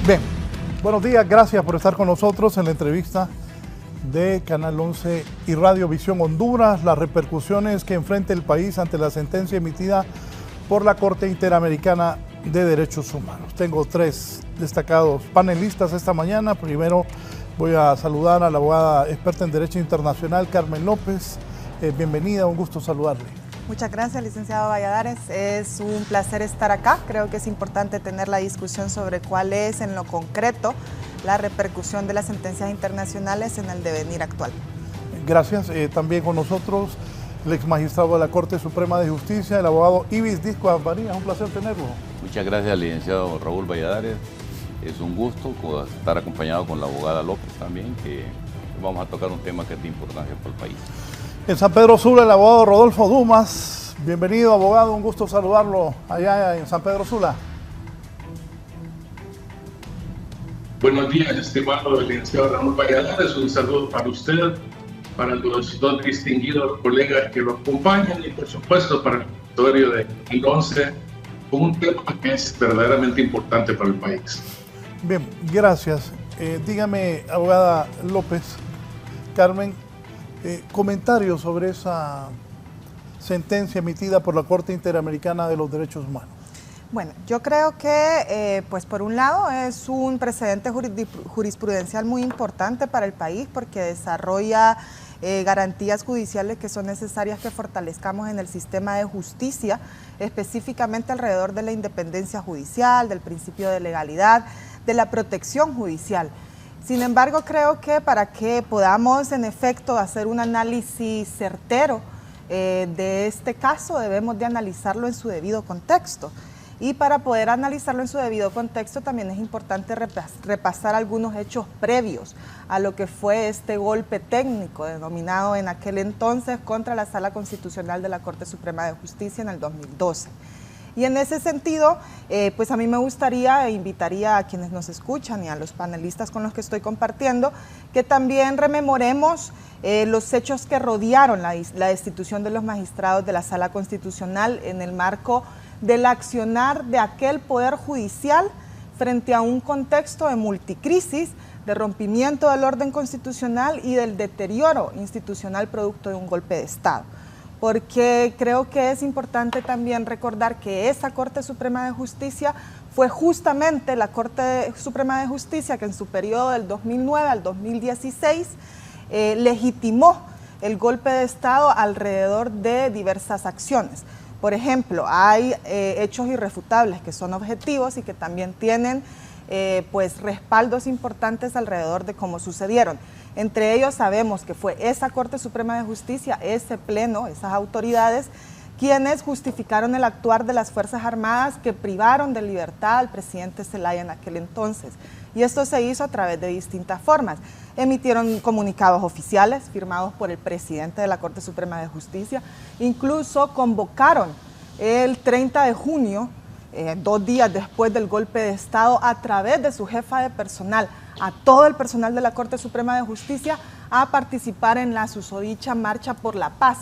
Bien, buenos días, gracias por estar con nosotros en la entrevista de Canal 11 y Radio Visión Honduras, las repercusiones que enfrenta el país ante la sentencia emitida por la Corte Interamericana de Derechos Humanos. Tengo tres destacados panelistas esta mañana. Primero voy a saludar a la abogada experta en Derecho Internacional, Carmen López. Bienvenida, un gusto saludarle. Muchas gracias, licenciado Valladares. Es un placer estar acá. Creo que es importante tener la discusión sobre cuál es en lo concreto la repercusión de las sentencias internacionales en el devenir actual. Gracias. También con nosotros el ex magistrado de la Corte Suprema de Justicia, el abogado Ibis Disco Avaría. Es un placer tenerlo. Muchas gracias, licenciado Raúl Valladares. Es un gusto estar acompañado con la abogada López también, que vamos a tocar un tema que es de importancia para el país. En San Pedro Sula, el abogado Rodolfo Dumas. Bienvenido, abogado, un gusto saludarlo allá en San Pedro Sula. Buenos días, estimado licenciado Raúl Valladares. Un saludo para usted, para los dos distinguidos colegas que lo acompañan y, por supuesto, para el auditorio de Canal 11, con un tema que es verdaderamente importante para el país. Bien, gracias. Dígame, abogada López, Carmen, comentarios sobre esa sentencia emitida por la Corte Interamericana de los Derechos Humanos. Bueno, yo creo que, pues por un lado, es un precedente jurisprudencial muy importante para el país porque desarrolla garantías judiciales que son necesarias que fortalezcamos en el sistema de justicia, específicamente alrededor de la independencia judicial, del principio de legalidad, de la protección judicial. Sin embargo, creo que para que podamos, en efecto, hacer un análisis certero de este caso, debemos de analizarlo en su debido contexto. Y para poder analizarlo en su debido contexto, también es importante repasar algunos hechos previos a lo que fue este golpe técnico denominado en aquel entonces contra la Sala Constitucional de la Corte Suprema de Justicia en el 2012. Y en ese sentido, pues a mí me gustaría e invitaría a quienes nos escuchan y a los panelistas con los que estoy compartiendo, que también rememoremos los hechos que rodearon la destitución de los magistrados de la Sala Constitucional en el marco del accionar de aquel Poder Judicial frente a un contexto de multicrisis, de rompimiento del orden constitucional y del deterioro institucional producto de un golpe de Estado. Porque creo que es importante también recordar que esa Corte Suprema de Justicia fue justamente la Corte Suprema de Justicia que en su periodo del 2009 al 2016 legitimó el golpe de Estado alrededor de diversas acciones. Por ejemplo, hay hechos irrefutables que son objetivos y que también tienen pues respaldos importantes alrededor de cómo sucedieron. Entre ellos sabemos que fue esa Corte Suprema de Justicia, ese pleno, esas autoridades, quienes justificaron el actuar de las Fuerzas Armadas que privaron de libertad al presidente Zelaya en aquel entonces. Y esto se hizo a través de distintas formas. Emitieron comunicados oficiales firmados por el presidente de la Corte Suprema de Justicia, incluso convocaron el 30 de junio, 2 días después del golpe de Estado, a través de su jefa de personal, a todo el personal de la Corte Suprema de Justicia a participar en la susodicha Marcha por la Paz,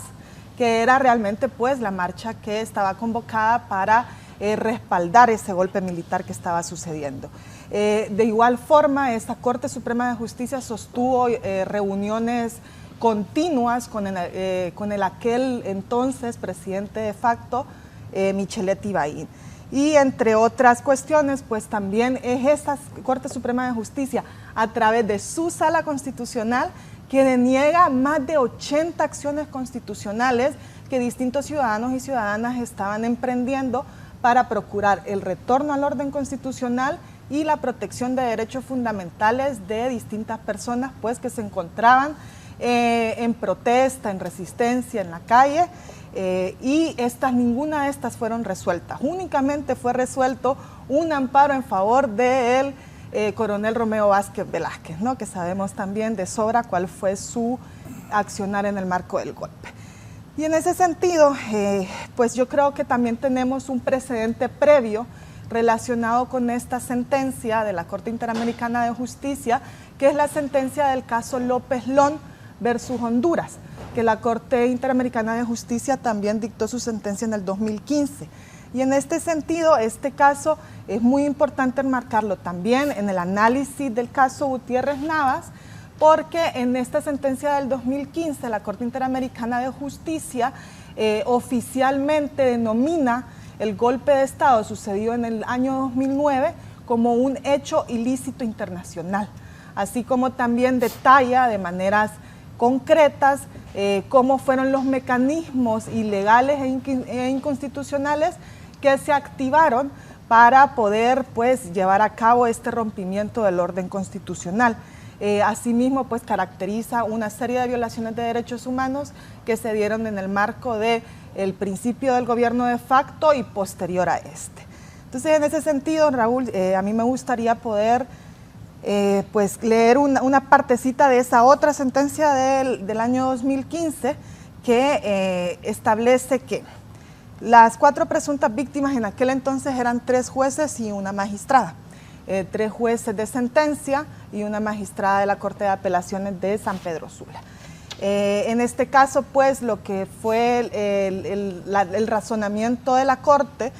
que era realmente pues la marcha que estaba convocada para respaldar ese golpe militar que estaba sucediendo. De igual forma, esta Corte Suprema de Justicia sostuvo reuniones continuas con el aquel entonces presidente de facto, Michelet Ibaín. Y entre otras cuestiones, pues también es esta Corte Suprema de Justicia, a través de su Sala Constitucional, que deniega más de 80 acciones constitucionales que distintos ciudadanos y ciudadanas estaban emprendiendo para procurar el retorno al orden constitucional y la protección de derechos fundamentales de distintas personas pues, que se encontraban en protesta, en resistencia, en la calle, y ninguna de estas fueron resueltas. Únicamente fue resuelto un amparo en favor del coronel Romeo Vázquez Velázquez, ¿no? Que sabemos también de sobra cuál fue su accionar en el marco del golpe. Y en ese sentido, pues yo creo que también tenemos un precedente previo relacionado con esta sentencia de la Corte Interamericana de Justicia, que es la sentencia del caso López Lón versus Honduras, que la Corte Interamericana de Justicia también dictó su sentencia en el 2015. Y en este sentido, este caso es muy importante enmarcarlo también en el análisis del caso Gutiérrez Navas, porque en esta sentencia del 2015 la Corte Interamericana de Justicia oficialmente denomina el golpe de Estado sucedido en el año 2009 como un hecho ilícito internacional, así como también detalla de maneras concretas cómo fueron los mecanismos ilegales e inconstitucionales que se activaron para poder pues llevar a cabo este rompimiento del orden constitucional. Asimismo, pues caracteriza una serie de violaciones de derechos humanos que se dieron en el marco del principio del gobierno de facto y posterior a este. Entonces, en ese sentido, Raúl, a mí me gustaría poder pues leer una partecita de esa otra sentencia del año 2015 que establece que las 4 presuntas víctimas en aquel entonces eran 3 jueces y una magistrada. 3 jueces de sentencia y una magistrada de la Corte de Apelaciones de San Pedro Sula. En este caso, pues, lo que fue el razonamiento de la Corte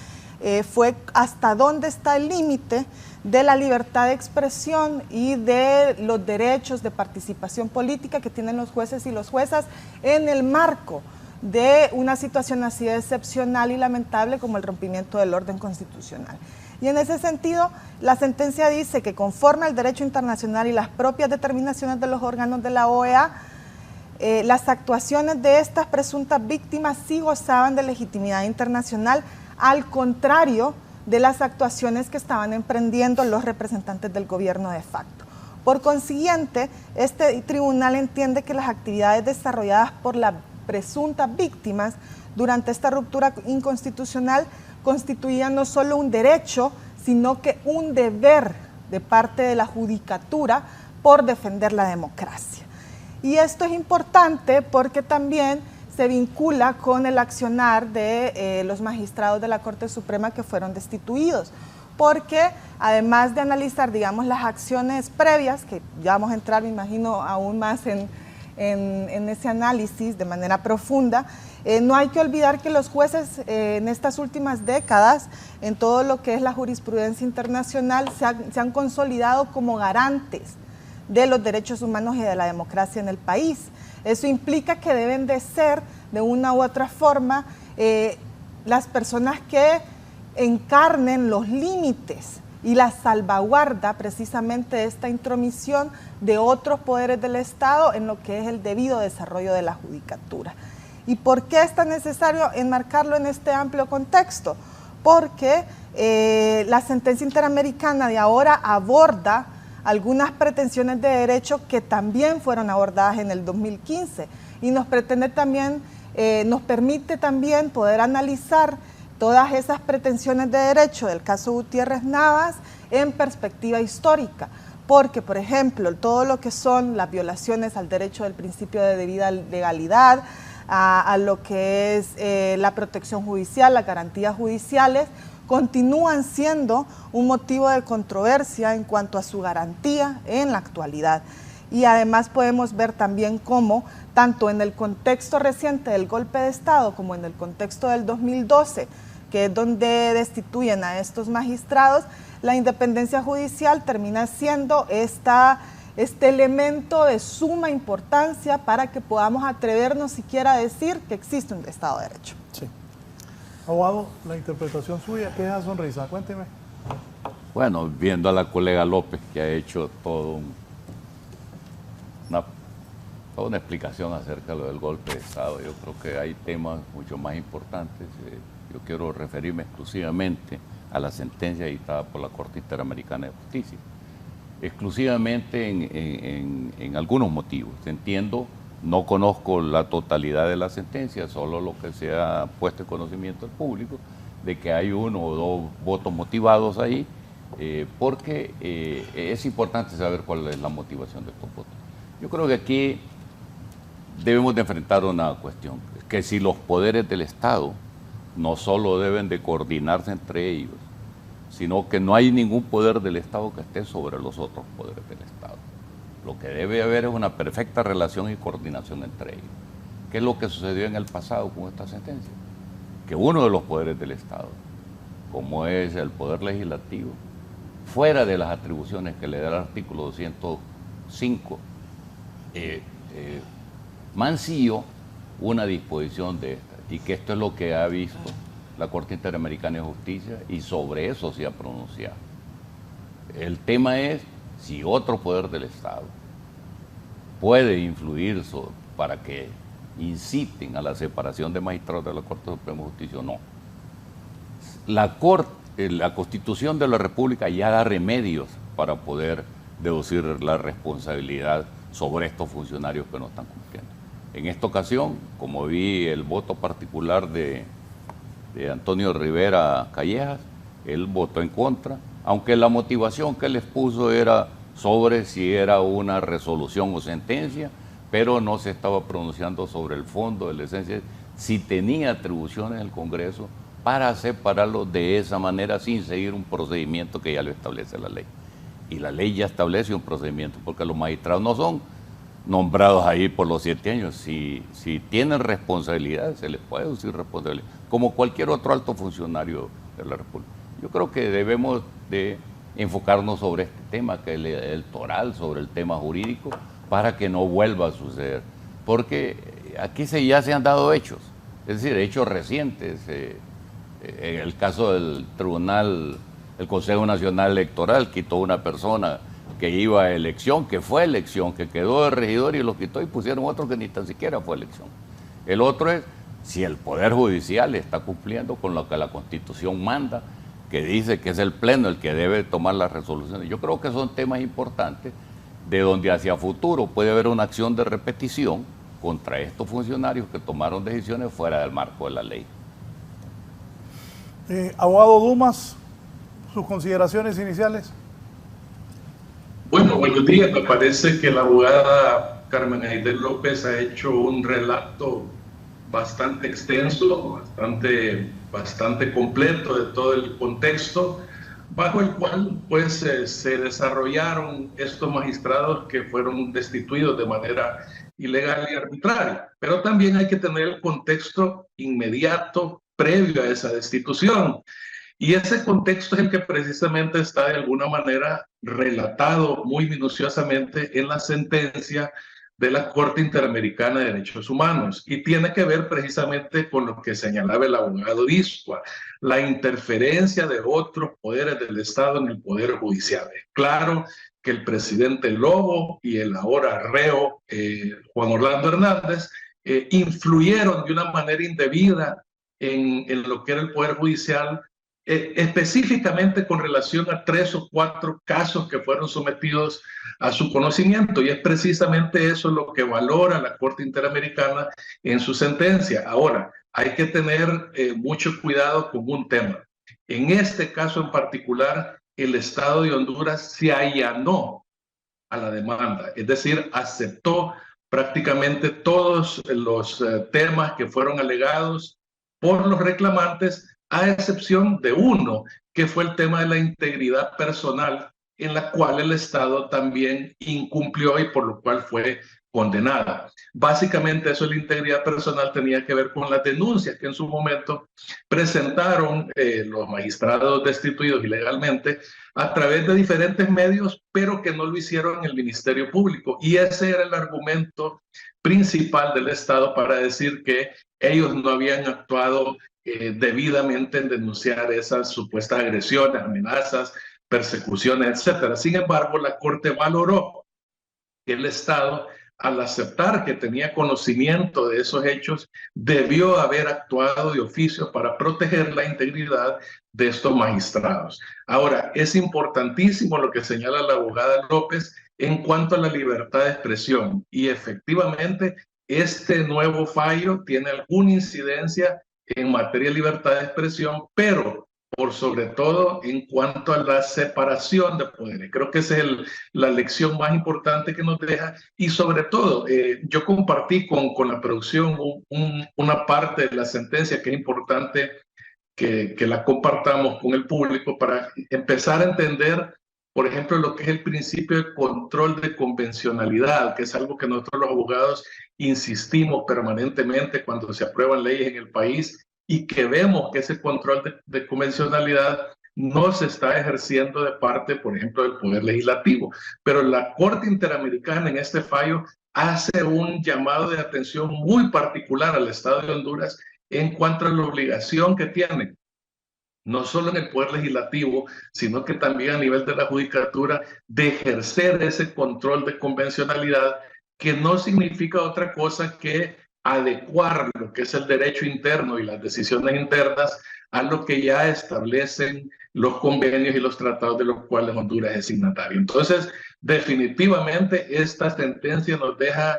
fue hasta dónde está el límite de la libertad de expresión y de los derechos de participación política que tienen los jueces y las juezas en el marco de una situación así de excepcional y lamentable como el rompimiento del orden constitucional. Y en ese sentido, la sentencia dice que conforme al derecho internacional y las propias determinaciones de los órganos de la OEA, las actuaciones de estas presuntas víctimas sí gozaban de legitimidad internacional, al contrario de las actuaciones que estaban emprendiendo los representantes del gobierno de facto. Por consiguiente, este tribunal entiende que las actividades desarrolladas por las presuntas víctimas durante esta ruptura inconstitucional constituían no solo un derecho, sino que un deber de parte de la judicatura por defender la democracia. Y esto es importante porque también se vincula con el accionar de los magistrados de la Corte Suprema que fueron destituidos, porque además de analizar, digamos, las acciones previas, que ya vamos a entrar, me imagino, aún más en ese análisis de manera profunda, no hay que olvidar que los jueces en estas últimas décadas, en todo lo que es la jurisprudencia internacional, se han consolidado como garantes de los derechos humanos y de la democracia en el país. Eso implica que deben de ser, de una u otra forma, las personas que encarnen los límites y la salvaguarda precisamente de esta intromisión de otros poderes del Estado en lo que es el debido desarrollo de la judicatura. ¿Y por qué es tan necesario enmarcarlo en este amplio contexto? Porque la sentencia interamericana de ahora aborda algunas pretensiones de derecho que también fueron abordadas en el 2015 y nos permite también poder analizar todas esas pretensiones de derecho del caso Gutiérrez Navas en perspectiva histórica, porque, por ejemplo, todo lo que son las violaciones al derecho del principio de debida legalidad, a lo que es la protección judicial, las garantías judiciales, continúan siendo un motivo de controversia en cuanto a su garantía en la actualidad. Y además podemos ver también cómo, tanto en el contexto reciente del golpe de Estado como en el contexto del 2012, que es donde destituyen a estos magistrados, la independencia judicial termina siendo este elemento de suma importancia para que podamos atrevernos siquiera a decir que existe un Estado de Derecho. Sí. Abogado, la interpretación suya, ¿qué es esa sonrisa? Cuénteme. Bueno, viendo a la colega López, que ha hecho toda una explicación acerca de lo del golpe de Estado, yo creo que hay temas mucho más importantes. Yo quiero referirme exclusivamente a la sentencia dictada por la Corte Interamericana de Justicia, exclusivamente en algunos motivos. Entiendo, no conozco la totalidad de la sentencia, solo lo que se ha puesto en conocimiento del público, de que hay 1 o 2 votos motivados ahí, porque es importante saber cuál es la motivación de estos votos. Yo creo que aquí debemos de enfrentar una cuestión, que si los poderes del Estado no solo deben de coordinarse entre ellos, sino que no hay ningún poder del Estado que esté sobre los otros poderes del Estado. Lo que debe haber es una perfecta relación y coordinación entre ellos. ¿Qué es lo que sucedió en el pasado con esta sentencia? Que uno de los poderes del Estado, como es el Poder Legislativo, fuera de las atribuciones que le da el artículo 205, mancilló una disposición de esta, y que esto es lo que ha visto la Corte Interamericana de Justicia, y sobre eso se ha pronunciado. El tema es si otro poder del Estado puede influir para que inciten a la separación de magistrados de la Corte Suprema de Justicia o no. La Constitución de la República ya da remedios para poder deducir la responsabilidad sobre estos funcionarios que no están cumpliendo. En esta ocasión, como vi el voto particular de Antonio Rivera Callejas, él votó en contra, aunque la motivación que él expuso era sobre si era una resolución o sentencia, pero no se estaba pronunciando sobre el fondo de la esencia, si tenía atribuciones el Congreso para separarlo de esa manera sin seguir un procedimiento que ya lo establece la ley. Y la ley ya establece un procedimiento, porque los magistrados no son nombrados ahí por los 7 años. Si tienen responsabilidad, se les puede deducir responsabilidad, como cualquier otro alto funcionario de la República. Yo creo que debemos de enfocarnos sobre este tema, que es el electoral, sobre el tema jurídico, para que no vuelva a suceder. Porque aquí ya se han dado hechos, es decir, hechos recientes. En el caso del tribunal, el Consejo Nacional Electoral quitó una persona que iba a elección, que fue elección, que quedó de regidor y lo quitó y pusieron otro que ni tan siquiera fue elección. El otro es si el Poder Judicial está cumpliendo con lo que la Constitución manda, que dice que es el Pleno el que debe tomar las resoluciones. Yo creo que son temas importantes de donde hacia futuro puede haber una acción de repetición contra estos funcionarios que tomaron decisiones fuera del marco de la ley. Abogado Dumas, sus consideraciones iniciales. Bueno, buenos días. Me parece que la abogada Carmen Aidel López ha hecho un relato bastante extenso, bastante completo de todo el contexto bajo el cual pues se desarrollaron estos magistrados que fueron destituidos de manera ilegal y arbitraria. Pero también hay que tener el contexto inmediato previo a esa destitución. Y ese contexto es el que precisamente está de alguna manera relatado muy minuciosamente en la sentencia de la Corte Interamericana de Derechos Humanos, y tiene que ver precisamente con lo que señalaba el abogado Iscua, la interferencia de otros poderes del Estado en el Poder Judicial. Es claro que el presidente Lobo y el ahora reo Juan Orlando Hernández influyeron de una manera indebida en lo que era el Poder Judicial, específicamente con relación a 3 o 4 casos que fueron sometidos a su conocimiento, y es precisamente eso lo que valora la Corte Interamericana en su sentencia. Ahora, hay que tener mucho cuidado con un tema. En este caso en particular, el Estado de Honduras se allanó a la demanda, es decir, aceptó prácticamente todos los temas que fueron alegados por los reclamantes, a excepción de uno, que fue el tema de la integridad personal, en la cual el Estado también incumplió y por lo cual fue condenada. Básicamente eso de la integridad personal tenía que ver con las denuncias que en su momento presentaron los magistrados destituidos ilegalmente a través de diferentes medios, pero que no lo hicieron en el Ministerio Público. Y ese era el argumento principal del Estado para decir que ellos no habían actuado debidamente en denunciar esas supuestas agresiones, amenazas, persecuciones, etcétera. Sin embargo, la Corte valoró que el Estado, al aceptar que tenía conocimiento de esos hechos, debió haber actuado de oficio para proteger la integridad de estos magistrados. Ahora, es importantísimo lo que señala la abogada López en cuanto a la libertad de expresión, y efectivamente este nuevo fallo tiene alguna incidencia en materia de libertad de expresión, pero por sobre todo en cuanto a la separación de poderes. Creo que esa es la lección más importante que nos deja, y sobre todo yo compartí con la producción una parte de la sentencia que es importante que la compartamos con el público para empezar a entender, por ejemplo, lo que es el principio de control de convencionalidad, que es algo que nosotros los abogados insistimos permanentemente cuando se aprueban leyes en el país, y que vemos que ese control de convencionalidad no se está ejerciendo de parte, por ejemplo, del Poder Legislativo. Pero la Corte Interamericana en este fallo hace un llamado de atención muy particular al Estado de Honduras en cuanto a la obligación que tiene, no solo en el Poder Legislativo, sino que también a nivel de la Judicatura, de ejercer ese control de convencionalidad, que no significa otra cosa que adecuar lo que es el derecho interno y las decisiones internas a lo que ya establecen los convenios y los tratados de los cuales Honduras es signatario. Entonces, definitivamente esta sentencia nos deja,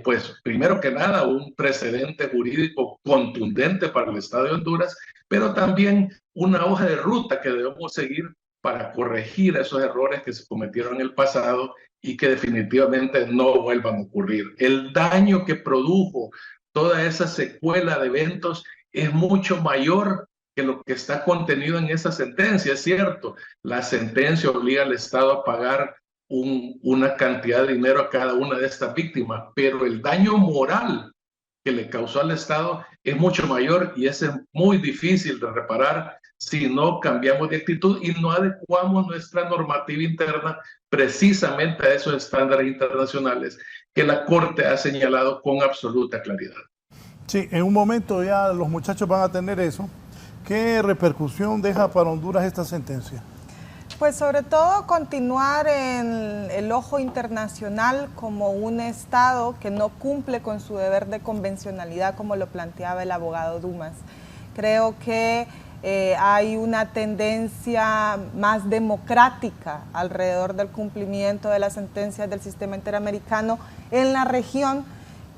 pues, primero que nada, un precedente jurídico contundente para el Estado de Honduras, pero también una hoja de ruta que debemos seguir para corregir esos errores que se cometieron en el pasado y que definitivamente no vuelvan a ocurrir. El daño que produjo toda esa secuela de eventos es mucho mayor que lo que está contenido en esa sentencia. Es cierto, la sentencia obliga al Estado a pagar una cantidad de dinero a cada una de estas víctimas, pero el daño moral que le causó al Estado es mucho mayor y es muy difícil de reparar si no cambiamos de actitud y no adecuamos nuestra normativa interna precisamente a esos estándares internacionales que la Corte ha señalado con absoluta claridad. Sí, en un momento ya los muchachos van a tener eso. ¿Qué repercusión deja para Honduras esta sentencia? Pues sobre todo continuar en el ojo internacional como un Estado que no cumple con su deber de convencionalidad, como lo planteaba el abogado Dumas. Creo que hay una tendencia más democrática alrededor del cumplimiento de las sentencias del sistema interamericano en la región,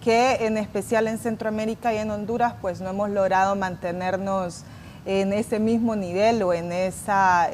que en especial en Centroamérica y en Honduras, pues no hemos logrado mantenernos en ese mismo nivel o en esa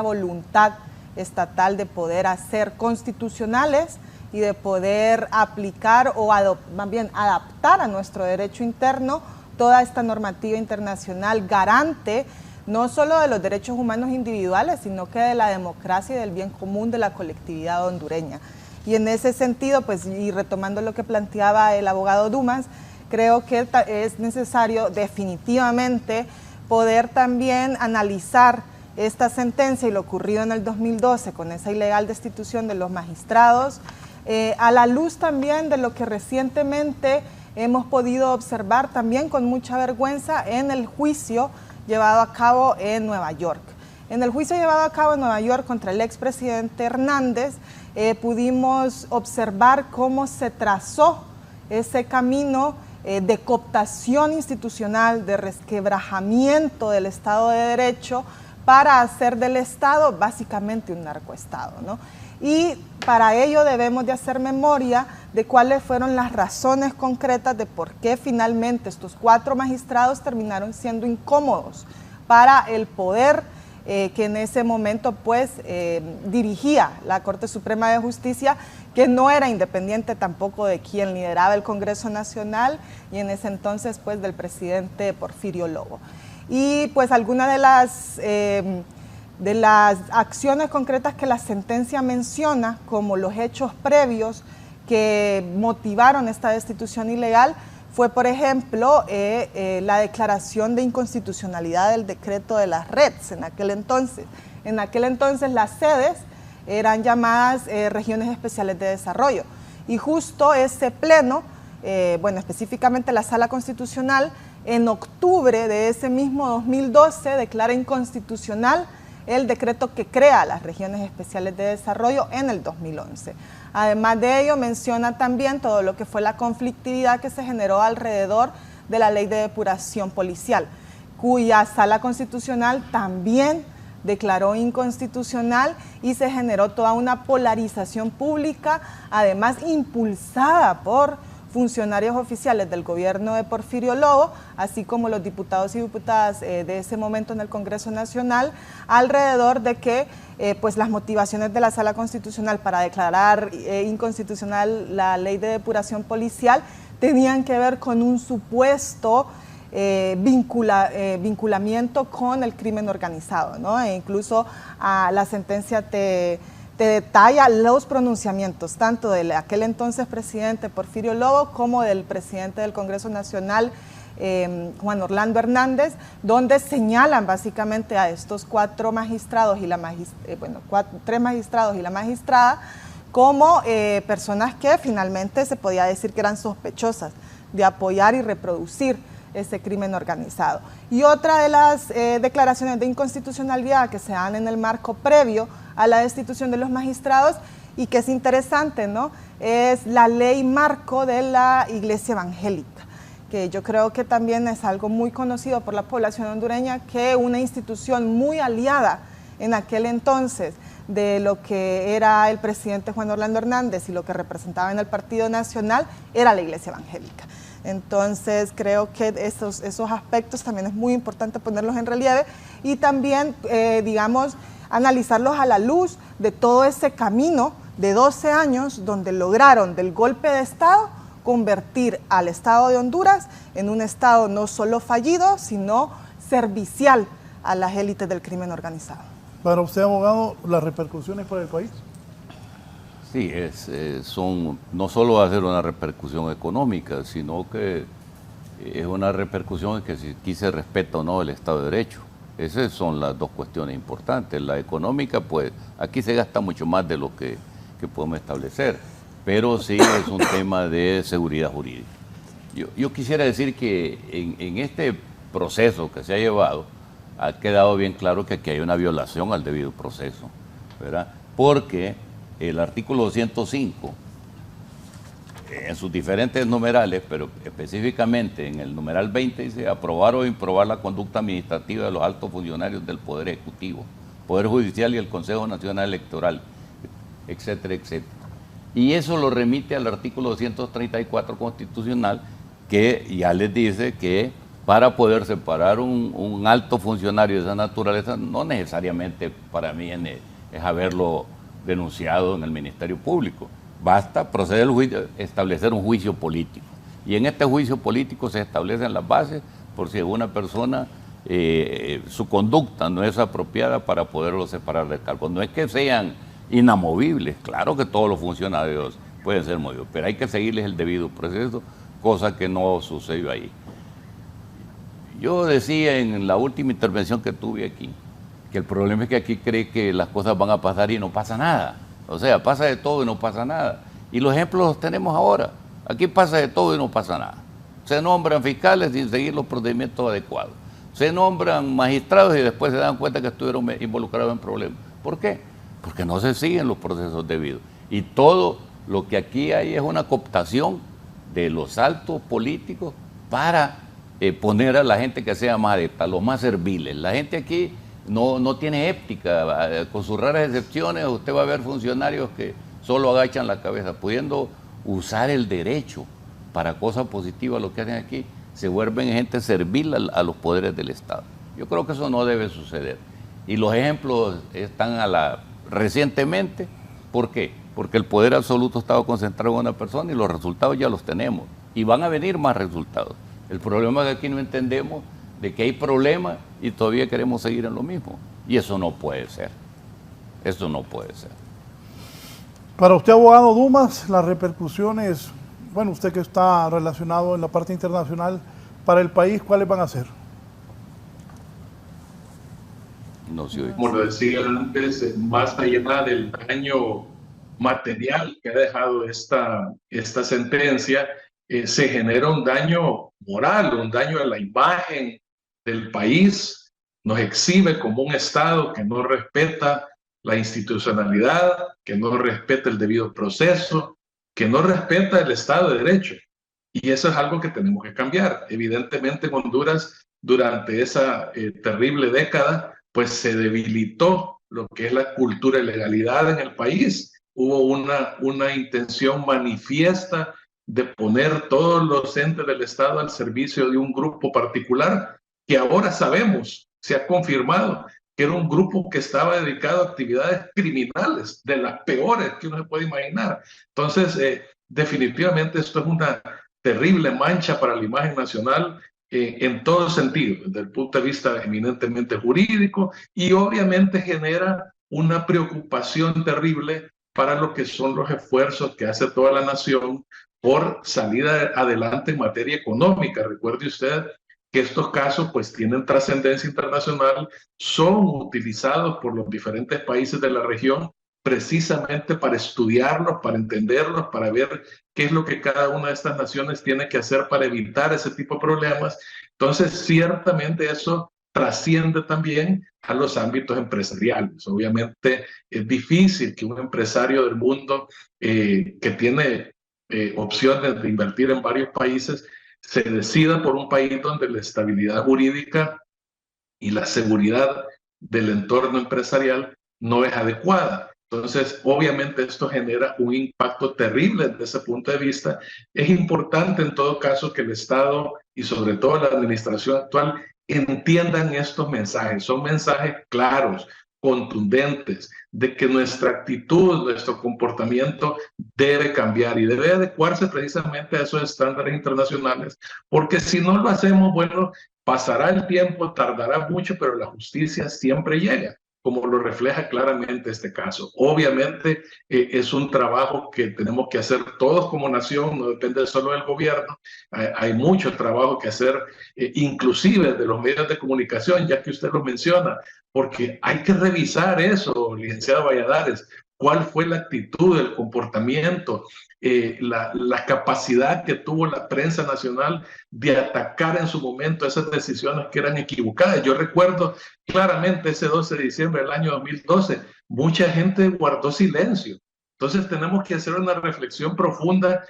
voluntad estatal de poder hacer constitucionales y de poder aplicar o más bien adaptar a nuestro derecho interno toda esta normativa internacional garante no solo de los derechos humanos individuales, sino que de la democracia y del bien común de la colectividad hondureña. Y en ese sentido, pues, y retomando lo que planteaba el abogado Dumas, creo que es necesario definitivamente poder también analizar esta sentencia y lo ocurrido en el 2012 con esa ilegal destitución de los magistrados, a la luz también de lo que recientemente hemos podido observar también con mucha vergüenza en el juicio llevado a cabo en Nueva York. En el juicio llevado a cabo en Nueva York contra el expresidente Hernández, pudimos observar cómo se trazó ese camino de cooptación institucional, de resquebrajamiento del Estado de Derecho para hacer del Estado básicamente un narcoestado, ¿no? Y para ello debemos de hacer memoria de cuáles fueron las razones concretas de por qué finalmente estos 4 magistrados terminaron siendo incómodos para el poder que en ese momento pues dirigía la Corte Suprema de Justicia, que no era independiente tampoco de quien lideraba el Congreso Nacional y en ese entonces pues del presidente Porfirio Lobo. Y pues algunas de las acciones concretas que la sentencia menciona, como los hechos previos que motivaron esta destitución ilegal, fue, por ejemplo, la declaración de inconstitucionalidad del decreto de las REDs en aquel entonces. En aquel entonces las sedes eran llamadas regiones especiales de desarrollo. Y justo ese pleno, bueno, específicamente la Sala Constitucional, en octubre de ese mismo 2012 declara inconstitucional el decreto que crea las regiones especiales de desarrollo en el 2011. Además de ello, menciona también todo lo que fue la conflictividad que se generó alrededor de la ley de depuración policial, cuya Sala Constitucional también declaró inconstitucional y se generó toda una polarización pública, además impulsada por funcionarios oficiales del gobierno de Porfirio Lobo, así como los diputados y diputadas de ese momento en el Congreso Nacional, alrededor de que pues las motivaciones de la Sala Constitucional para declarar inconstitucional la ley de depuración policial tenían que ver con un supuesto vinculamiento con el crimen organizado, ¿no? E incluso la sentencia te detalla los pronunciamientos tanto de aquel entonces presidente Porfirio Lobo como del presidente del Congreso Nacional, Juan Orlando Hernández, donde señalan básicamente a estos 4 magistrados y tres magistrados y la magistrada como personas que finalmente se podía decir que eran sospechosas de apoyar y reproducir ese crimen organizado. Y otra de las declaraciones de inconstitucionalidad que se dan en el marco previo a la destitución de los magistrados y que es interesante, ¿no?, es la ley marco de la Iglesia Evangélica, que yo creo que también es algo muy conocido por la población hondureña, que una institución muy aliada en aquel entonces de lo que era el presidente Juan Orlando Hernández y lo que representaba en el Partido Nacional era la Iglesia Evangélica. Entonces creo que esos aspectos también es muy importante ponerlos en relieve y también, digamos, analizarlos a la luz de todo ese camino de 12 años donde lograron del golpe de Estado convertir al Estado de Honduras en un Estado no solo fallido, sino servicial a las élites del crimen organizado. Para usted, abogado, ¿las repercusiones para el país? Sí, no solo va a ser una repercusión económica, sino que es una repercusión que si aquí se respeta o no el Estado de Derecho. Esas son las dos cuestiones importantes. La económica, pues aquí se gasta mucho más de lo que podemos establecer, pero sí es un tema de seguridad jurídica. Yo quisiera decir que en este proceso que se ha llevado, ha quedado bien claro que aquí hay una violación al debido proceso, ¿verdad? Porque el artículo 205, en sus diferentes numerales, pero específicamente en el numeral 20, dice aprobar o improbar la conducta administrativa de los altos funcionarios del Poder Ejecutivo, Poder Judicial y el Consejo Nacional Electoral, etcétera, etcétera. Y eso lo remite al artículo 234 constitucional, que ya les dice que para poder separar un alto funcionario de esa naturaleza, no necesariamente para mí es haberlo denunciado en el Ministerio Público. Basta proceder al juicio, establecer un juicio político. Y en este juicio político se establecen las bases por si una persona, su conducta no es apropiada para poderlo separar del cargo. No es que sean inamovibles, claro que todos los funcionarios pueden ser movidos, pero hay que seguirles el debido proceso, cosa que no sucedió ahí. Yo decía en la última intervención que tuve aquí, que el problema es que aquí cree que las cosas van a pasar y no pasa nada. O sea, pasa de todo y no pasa nada. Y los ejemplos los tenemos ahora. Aquí pasa de todo y no pasa nada. Se nombran fiscales sin seguir los procedimientos adecuados. Se nombran magistrados y después se dan cuenta que estuvieron involucrados en problemas. ¿Por qué? Porque no se siguen los procesos debidos. Y todo lo que aquí hay es una cooptación de los altos políticos para poner a la gente que sea más adepta, los más serviles. La gente aquí no tiene ética, con sus raras excepciones usted va a ver funcionarios que solo agachan la cabeza, pudiendo usar el derecho para cosas positivas, lo que hacen aquí, se vuelven gente servil a los poderes del Estado. Yo creo que eso no debe suceder. Y los ejemplos están recientemente, ¿por qué? Porque el poder absoluto estaba concentrado en una persona y los resultados ya los tenemos. Y van a venir más resultados. El problema es que aquí no entendemos de que hay problemas y todavía queremos seguir en lo mismo. Y eso no puede ser. Eso no puede ser. Para usted, abogado Dumas, las repercusiones, bueno, usted que está relacionado en la parte internacional, para el país, ¿cuáles van a ser? No sé. Como lo decía antes, más allá del daño material que ha dejado esta sentencia, se genera un daño moral, un daño a la imagen del país, nos exhibe como un Estado que no respeta la institucionalidad, que no respeta el debido proceso, que no respeta el Estado de Derecho. Y eso es algo que tenemos que cambiar. Evidentemente en Honduras, durante esa terrible década, pues se debilitó lo que es la cultura de legalidad en el país. Hubo una intención manifiesta de poner todos los entes del Estado al servicio de un grupo particular, que ahora sabemos, se ha confirmado, que era un grupo que estaba dedicado a actividades criminales, de las peores que uno se puede imaginar. Entonces, definitivamente esto es una terrible mancha para la imagen nacional en todo sentido, desde el punto de vista eminentemente jurídico, y obviamente genera una preocupación terrible para lo que son los esfuerzos que hace toda la nación por salir adelante en materia económica. Recuerde usted que estos casos pues tienen trascendencia internacional, son utilizados por los diferentes países de la región precisamente para estudiarlos, para entenderlos, para ver qué es lo que cada una de estas naciones tiene que hacer para evitar ese tipo de problemas. Entonces, ciertamente eso trasciende también a los ámbitos empresariales. Obviamente es difícil que un empresario del mundo que tiene opciones de invertir en varios países se decida por un país donde la estabilidad jurídica y la seguridad del entorno empresarial no es adecuada. Entonces, obviamente esto genera un impacto terrible desde ese punto de vista. Es importante en todo caso que el Estado y sobre todo la administración actual entiendan estos mensajes. Son mensajes claros, contundentes, de que nuestra actitud, nuestro comportamiento debe cambiar y debe adecuarse precisamente a esos estándares internacionales, porque si no lo hacemos, bueno, pasará el tiempo, tardará mucho, pero la justicia siempre llega, como lo refleja claramente este caso. Obviamente es un trabajo que tenemos que hacer todos como nación, no depende solo del gobierno. Hay mucho trabajo que hacer, inclusive de los medios de comunicación, ya que usted lo menciona, porque hay que revisar eso, licenciado Valladares. ¿Cuál fue la actitud, el comportamiento, la capacidad que tuvo la prensa nacional de atacar en su momento esas decisiones que eran equivocadas? Yo recuerdo claramente ese 12 de diciembre del año 2012, mucha gente guardó silencio. Entonces tenemos que hacer una reflexión profunda,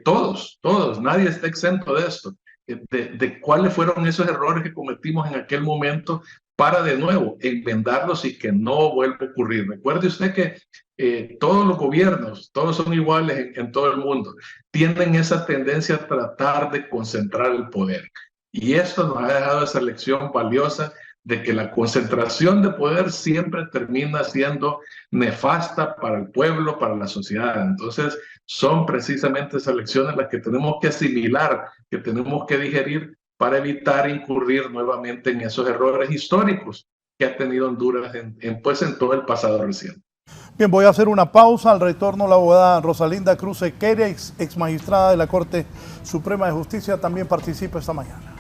todos, nadie está exento de esto, de cuáles fueron esos errores que cometimos en aquel momento para de nuevo enmendarlos y que no vuelva a ocurrir. Recuerde usted que todos los gobiernos, todos son iguales en todo el mundo, tienen esa tendencia a tratar de concentrar el poder. Y esto nos ha dejado esa lección valiosa de que la concentración de poder siempre termina siendo nefasta para el pueblo, para la sociedad. Entonces, son precisamente esas lecciones las que tenemos que asimilar, que tenemos que digerir para evitar incurrir nuevamente en esos errores históricos que ha tenido Honduras en todo el pasado reciente. Bien, voy a hacer una pausa. Al retorno, la abogada Rosalinda Cruz Sequeira, ex magistrada de la Corte Suprema de Justicia, también participa esta mañana.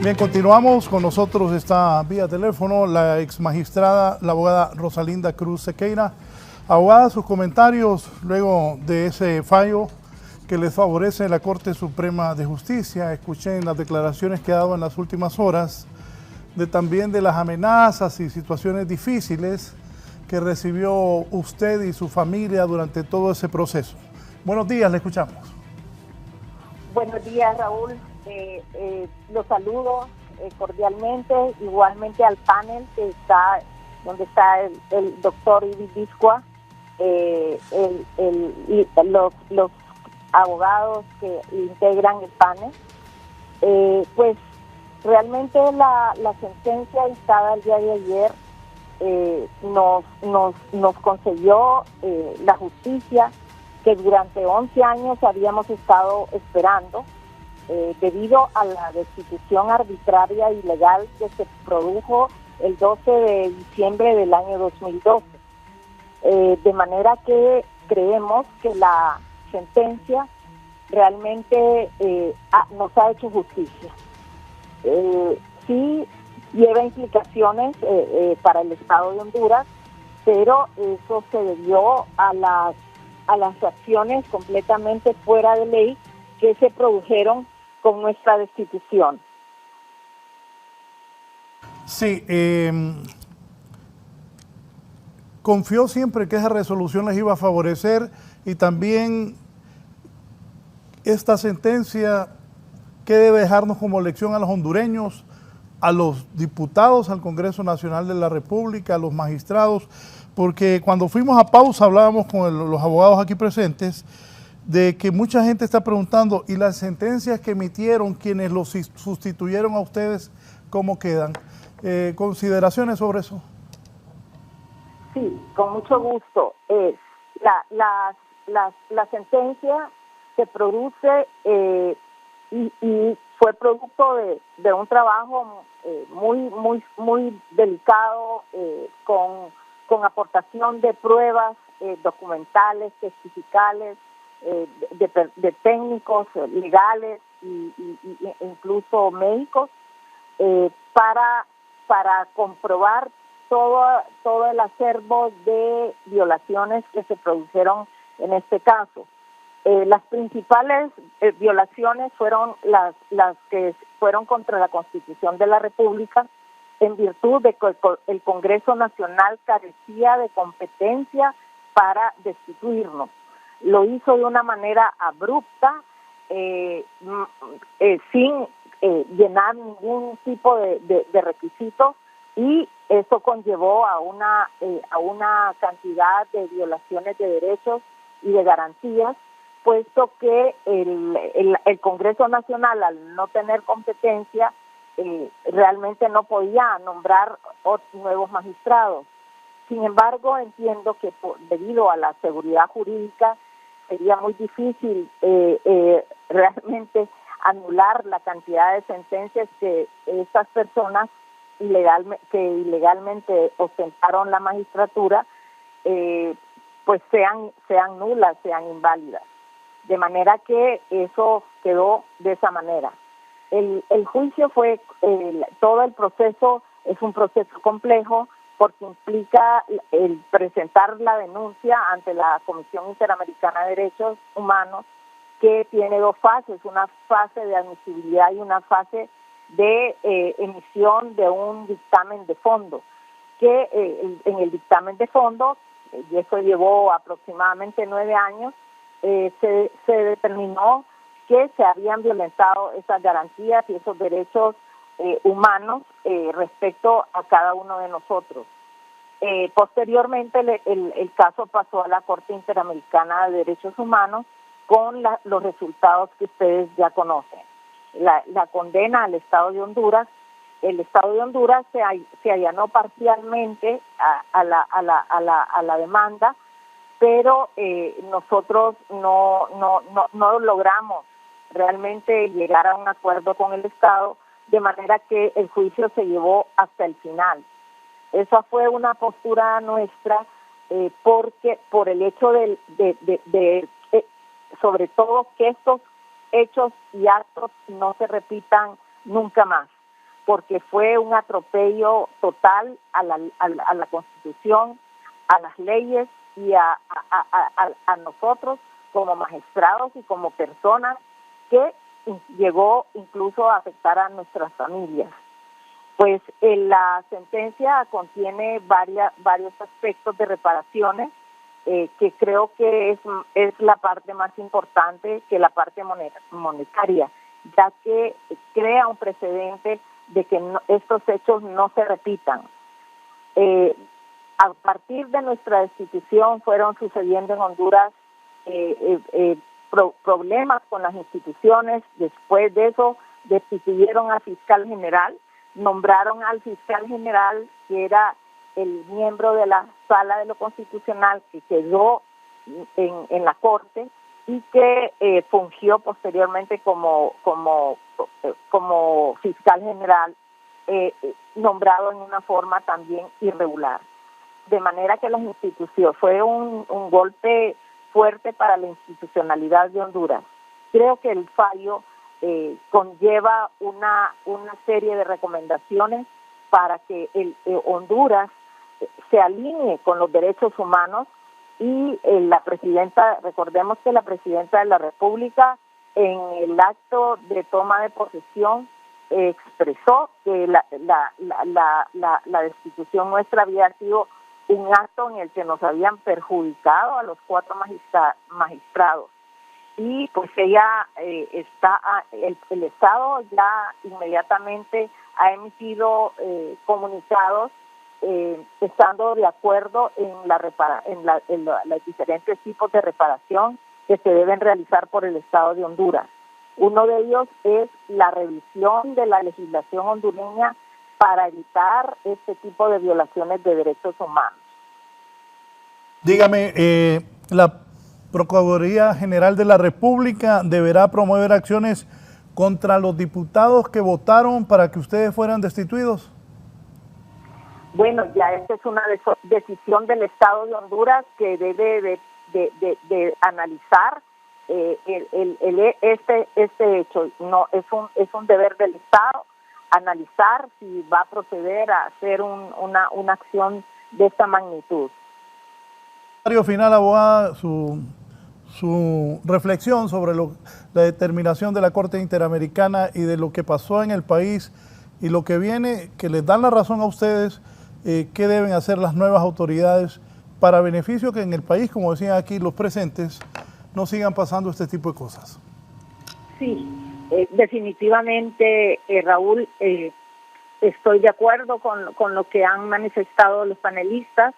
Bien, continuamos. Con nosotros está vía teléfono la ex magistrada, la abogada Rosalinda Cruz Sequeira. Abogada, sus comentarios luego de ese fallo que les favorece la Corte Suprema de Justicia. Escuchen las declaraciones que ha dado en las últimas horas, también de las amenazas y situaciones difíciles que recibió usted y su familia durante todo ese proceso. Buenos días, le escuchamos. Buenos días, Raúl. Los saludo cordialmente, igualmente al panel que está, donde está el doctor Ibis Biscua, los abogados que integran el panel. Pues realmente la sentencia dictada el día de ayer nos concedió la justicia que durante 11 años habíamos estado esperando, debido a la destitución arbitraria y ilegal que se produjo el 12 de diciembre del año 2012. De manera que creemos que la sentencia realmente nos ha hecho justicia. Sí lleva implicaciones para el Estado de Honduras, pero eso se debió a las acciones completamente fuera de ley que se produjeron con nuestra destitución. Sí, confió siempre que esa resolución les iba a favorecer, y también esta sentencia, ¿qué debe dejarnos como lección a los hondureños, a los diputados, al Congreso Nacional de la República, a los magistrados? Porque cuando fuimos a pausa hablábamos con los abogados aquí presentes de que mucha gente está preguntando, ¿y las sentencias que emitieron quienes los sustituyeron a ustedes, cómo quedan? ¿Consideraciones sobre eso? Sí, con mucho gusto. La sentencia se produce y fue producto de un trabajo muy delicado, con con aportación de pruebas documentales, testificales, de técnicos legales e incluso médicos, para comprobar todo el acervo de violaciones que se produjeron en este caso. Las principales violaciones fueron las que fueron contra la Constitución de la República, en virtud de que el Congreso Nacional carecía de competencia para destituirnos. Lo hizo de una manera abrupta, sin llenar ningún tipo de requisitos, y eso conllevó a una cantidad de violaciones de derechos y de garantías, puesto que el Congreso Nacional, al no tener competencia, realmente no podía nombrar nuevos magistrados. Sin embargo, entiendo que debido a la seguridad jurídica sería muy difícil realmente anular la cantidad de sentencias que estas personas que ilegalmente ostentaron la magistratura, pues sean nulas, sean inválidas. De manera que eso quedó de esa manera. El juicio fue, todo el proceso es un proceso complejo, porque implica el presentar la denuncia ante la Comisión Interamericana de Derechos Humanos, que tiene dos fases, una fase de admisibilidad y una fase de emisión de un dictamen de fondo, que en el dictamen de fondo, y eso llevó aproximadamente 9 años, se determinó que se habían violentado esas garantías y esos derechos humanos respecto a cada uno de nosotros. Posteriormente el caso pasó a la Corte Interamericana de Derechos Humanos con los resultados que ustedes ya conocen. La condena al Estado de Honduras. El Estado de Honduras se allanó parcialmente a la demanda, pero nosotros no logramos realmente llegar a un acuerdo con el Estado, de manera que el juicio se llevó hasta el final. Esa fue una postura nuestra, porque por el hecho de sobre todo que estos hechos y actos no se repitan nunca más, porque fue un atropello total a la Constitución, a las leyes y a nosotros como magistrados y como personas, que llegó incluso a afectar a nuestras familias. Pues la sentencia contiene varios aspectos de reparaciones, que creo que es la parte más importante que la parte monetaria, ya que crea un precedente de que estos hechos no se repitan. A partir de nuestra destitución fueron sucediendo en Honduras problemas con las instituciones. Después de eso destituyeron al fiscal general, nombraron al fiscal general, que era el miembro de la Sala de lo Constitucional, que quedó en la Corte y que fungió posteriormente como fiscal general, nombrado en una forma también irregular. De manera que las instituciones, fue un golpe fuerte para la institucionalidad de Honduras. Creo que el fallo conlleva una serie de recomendaciones para que Honduras se alinee con los derechos humanos, y la presidenta, recordemos que la presidenta de la República en el acto de toma de posesión expresó que la destitución nuestra había sido un acto en el que nos habían perjudicado a los 4 magistrados. Y pues ella el Estado ya inmediatamente ha emitido comunicados estando de acuerdo en los diferentes tipos de reparación que se deben realizar por el Estado de Honduras. Uno de ellos es la revisión de la legislación hondureña para evitar este tipo de violaciones de derechos humanos. Dígame, la Procuraduría General de la República deberá promover acciones contra los diputados que votaron para que ustedes fueran destituidos. bueno, ya esta es una decisión del Estado de Honduras que debe de analizar este hecho. No es un deber del Estado analizar si va a proceder a hacer una acción de esta magnitud. Final, abogada, su reflexión sobre la determinación de la Corte Interamericana y de lo que pasó en el país y lo que viene, que les dan la razón a ustedes, qué deben hacer las nuevas autoridades para beneficio que en el país, como decían aquí los presentes, no sigan pasando este tipo de cosas. Sí, definitivamente, Raúl, estoy de acuerdo con lo que han manifestado los panelistas.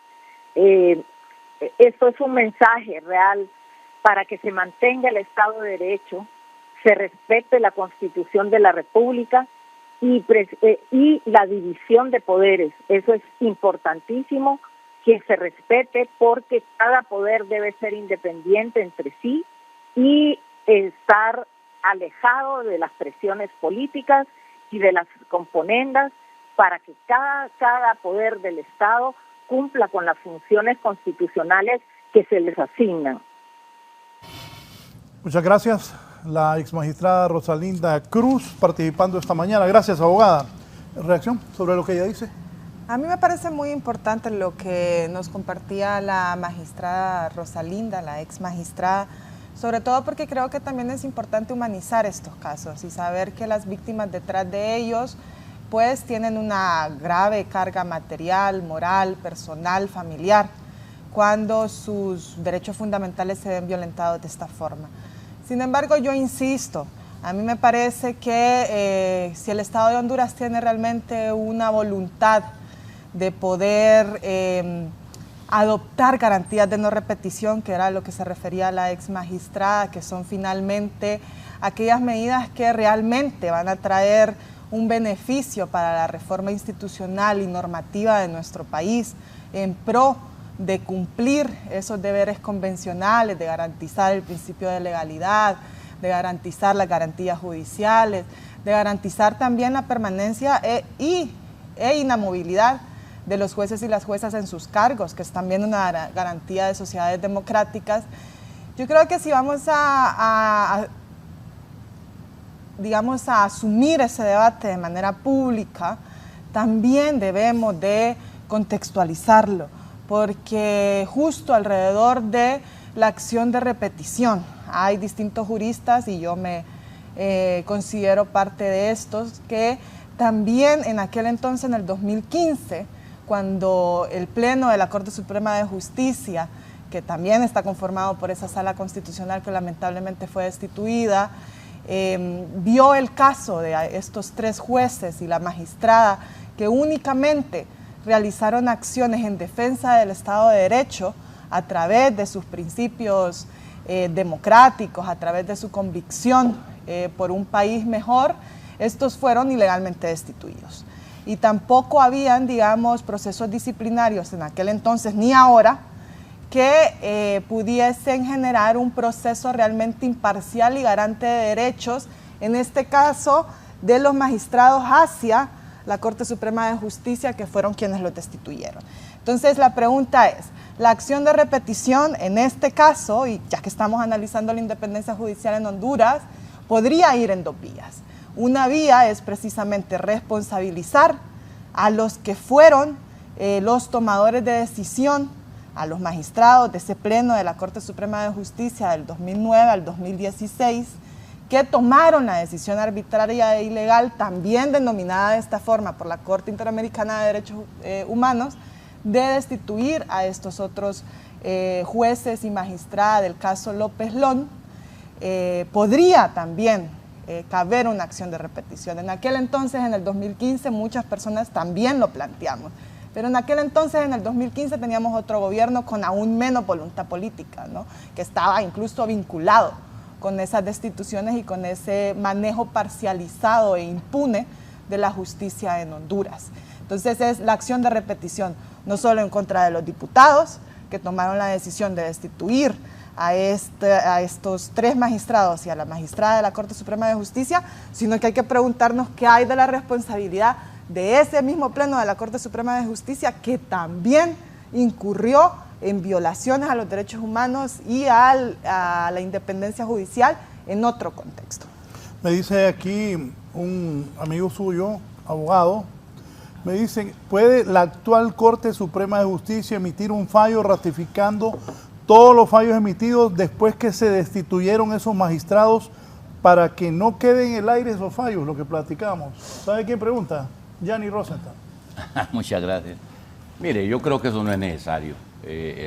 Esto es un mensaje real para que se mantenga el Estado de Derecho, se respete la Constitución de la República y la división de poderes. Eso es importantísimo, que se respete, porque cada poder debe ser independiente entre sí y estar alejado de las presiones políticas y de las componendas, para que cada poder del Estado cumpla con las funciones constitucionales que se les asignan. Muchas gracias. La exmagistrada Rosalinda Cruz participando esta mañana. Gracias, abogada. ¿Reacción sobre lo que ella dice? A mí me parece muy importante lo que nos compartía la magistrada Rosalinda, la exmagistrada, sobre todo porque creo que también es importante humanizar estos casos y saber que las víctimas detrás de ellos pues tienen una grave carga material, moral, personal, familiar, cuando sus derechos fundamentales se ven violentados de esta forma. Sin embargo, yo insisto, a mí me parece que si el Estado de Honduras tiene realmente una voluntad de poder adoptar garantías de no repetición, que era a lo que se refería la ex magistrada, que son finalmente aquellas medidas que realmente van a traer un beneficio para la reforma institucional y normativa de nuestro país en pro de cumplir esos deberes convencionales, de garantizar el principio de legalidad, de garantizar las garantías judiciales, de garantizar también la permanencia e inamovilidad de los jueces y las juezas en sus cargos, que es también una garantía de sociedades democráticas. Yo creo que si vamos digamos, a asumir ese debate de manera pública, también debemos de contextualizarlo, porque justo alrededor de la acción de repetición hay distintos juristas, y yo me considero parte de estos, que también en aquel entonces, en el 2015, cuando el Pleno de la Corte Suprema de Justicia, que también está conformado por esa sala constitucional que lamentablemente fue destituida, vio el caso de estos 3 jueces y la magistrada que únicamente realizaron acciones en defensa del Estado de Derecho a través de sus principios democráticos, a través de su convicción por un país mejor, estos fueron ilegalmente destituidos. Y tampoco habían, digamos, procesos disciplinarios en aquel entonces ni ahora que pudiesen generar un proceso realmente imparcial y garante de derechos, en este caso de los magistrados hacia la Corte Suprema de Justicia, que fueron quienes los destituyeron. Entonces la pregunta es, la acción de repetición en este caso, y ya que estamos analizando la independencia judicial en Honduras, podría ir en 2 vías. Una vía es precisamente responsabilizar a los que fueron los tomadores de decisión, a los magistrados de ese pleno de la Corte Suprema de Justicia del 2009 al 2016, que tomaron la decisión arbitraria e ilegal, también denominada de esta forma por la Corte Interamericana de Derechos Humanos, de destituir a estos otros jueces y magistradas del caso López Lón. Podría también caber una acción de repetición. En aquel entonces, en el 2015, muchas personas también lo planteamos. Pero en aquel entonces, en el 2015, teníamos otro gobierno con aún menos voluntad política, ¿no? Que estaba incluso vinculado con esas destituciones y con ese manejo parcializado e impune de la justicia en Honduras. Entonces es la acción de repetición, no solo en contra de los diputados que tomaron la decisión de destituir a estos 3 magistrados y a la magistrada de la Corte Suprema de Justicia, sino que hay que preguntarnos qué hay de la responsabilidad de ese mismo pleno de la Corte Suprema de Justicia, que también incurrió en violaciones a los derechos humanos y a la independencia judicial en otro contexto. Me dice aquí un amigo suyo, abogado, me dice, ¿puede la actual Corte Suprema de Justicia emitir un fallo ratificando todos los fallos emitidos después que se destituyeron esos magistrados para que no queden en el aire esos fallos, lo que platicamos? ¿Sabe quién pregunta? Gianni Rosenthal. Muchas gracias. Mire, yo creo que eso no es necesario.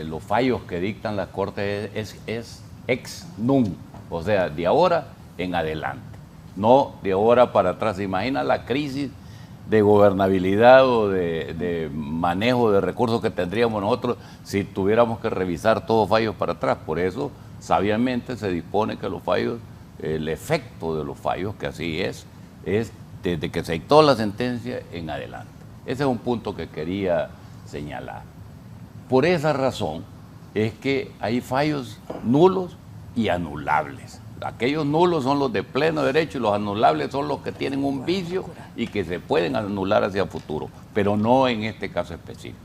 Los fallos que dictan las Cortes es ex nunc, o sea, de ahora en adelante, no de ahora para atrás. ¿Se imagina la crisis de gobernabilidad o de manejo de recursos que tendríamos nosotros si tuviéramos que revisar todos fallos para atrás? Por eso, sabiamente se dispone que los fallos, el efecto de los fallos, que así es desde que se dictó la sentencia en adelante. Ese es un punto que quería señalar. Por esa razón es que hay fallos nulos y anulables. Aquellos nulos son los de pleno derecho y los anulables son los que tienen un vicio y que se pueden anular hacia futuro, pero no en este caso específico.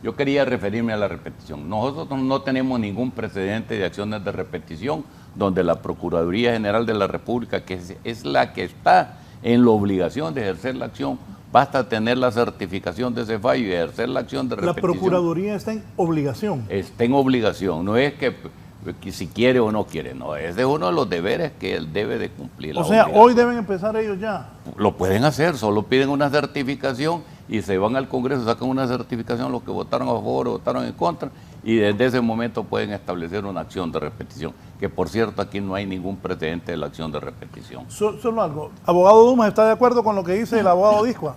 Yo quería referirme a la repetición. Nosotros no tenemos ningún precedente de acciones de repetición donde la Procuraduría General de la República, que es la que está en la obligación de ejercer la acción, basta tener la certificación de ese fallo y ejercer la acción de repetición. La Procuraduría está en obligación. Está en obligación, no es que si quiere o no quiere, no, ese es uno de los deberes que él debe de cumplir. O sea, hoy deben empezar ellos ya. Lo pueden hacer, solo piden una certificación y se van al Congreso, sacan una certificación, los que votaron a favor o votaron en contra, y desde ese momento pueden establecer una acción de repetición, que por cierto aquí no hay ningún precedente de la acción de repetición. Solo algo, abogado Dumas, ¿está de acuerdo con lo que dice el abogado Discua?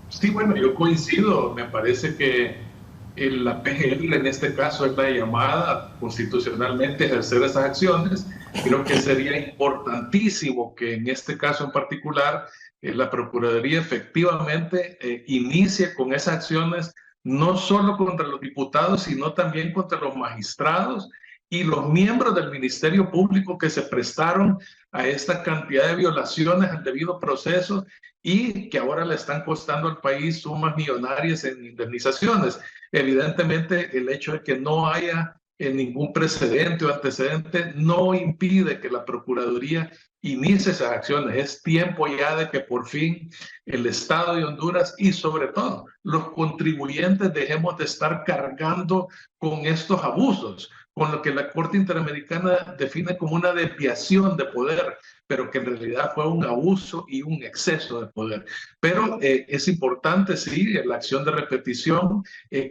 Sí, bueno, yo coincido, me parece que la PGR en este caso es la llamada constitucionalmente a ejercer esas acciones. Creo que sería importantísimo que en este caso en particular la Procuraduría efectivamente inicie con esas acciones, no solo contra los diputados, sino también contra los magistrados y los miembros del Ministerio Público que se prestaron a esta cantidad de violaciones al debido proceso y que ahora le están costando al país sumas millonarias en indemnizaciones. Evidentemente, el hecho de que no haya ningún precedente o antecedente no impide que la Procuraduría inicie esas acciones. Es tiempo ya de que por fin el Estado de Honduras y sobre todo los contribuyentes dejemos de estar cargando con estos abusos, con lo que la Corte Interamericana define como una desviación de poder, pero que en realidad fue un abuso y un exceso de poder. Pero es importante, sí, la acción de repetición.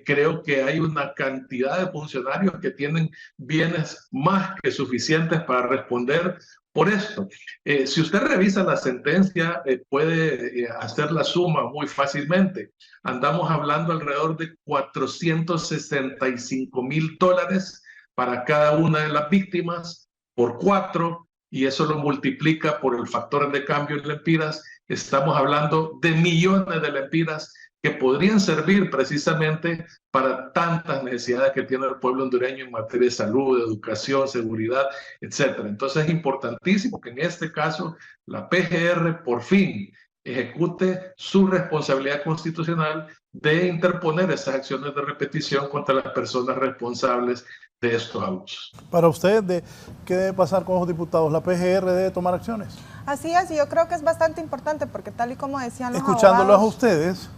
Creo que hay una cantidad de funcionarios que tienen bienes más que suficientes para responder por esto. Si usted revisa la sentencia, puede hacer la suma muy fácilmente. Andamos hablando alrededor de $465,000 para cada una de las víctimas por 4, y eso lo multiplica por el factor de cambio en lempiras. Estamos hablando de millones de lempiras que podrían servir precisamente para tantas necesidades que tiene el pueblo hondureño en materia de salud, de educación, seguridad, etc. Entonces es importantísimo que en este caso la PGR por fin ejecute su responsabilidad constitucional de interponer esas acciones de repetición contra las personas responsables de estos abusos. Para usted, ¿qué debe pasar con los diputados? ¿La PGR debe tomar acciones? Así es, y yo creo que es bastante importante porque tal y como decían los escuchándolos abogados, a ustedes,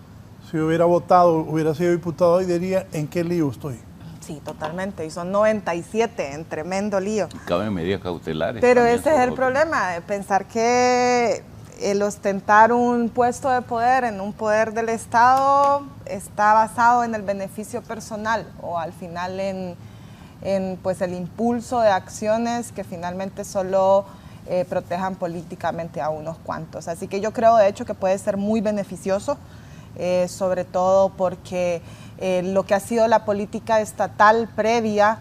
si hubiera votado, hubiera sido diputado hoy, diría, ¿en qué lío estoy? Sí, totalmente, y son 97 en tremendo lío. Y caben medidas cautelares. Pero ese es el problema, de pensar que el ostentar un puesto de poder en un poder del Estado está basado en el beneficio personal o al final en pues el impulso de acciones que finalmente solo protejan políticamente a unos cuantos. Así que yo creo de hecho que puede ser muy beneficioso, sobre todo porque lo que ha sido la política estatal previa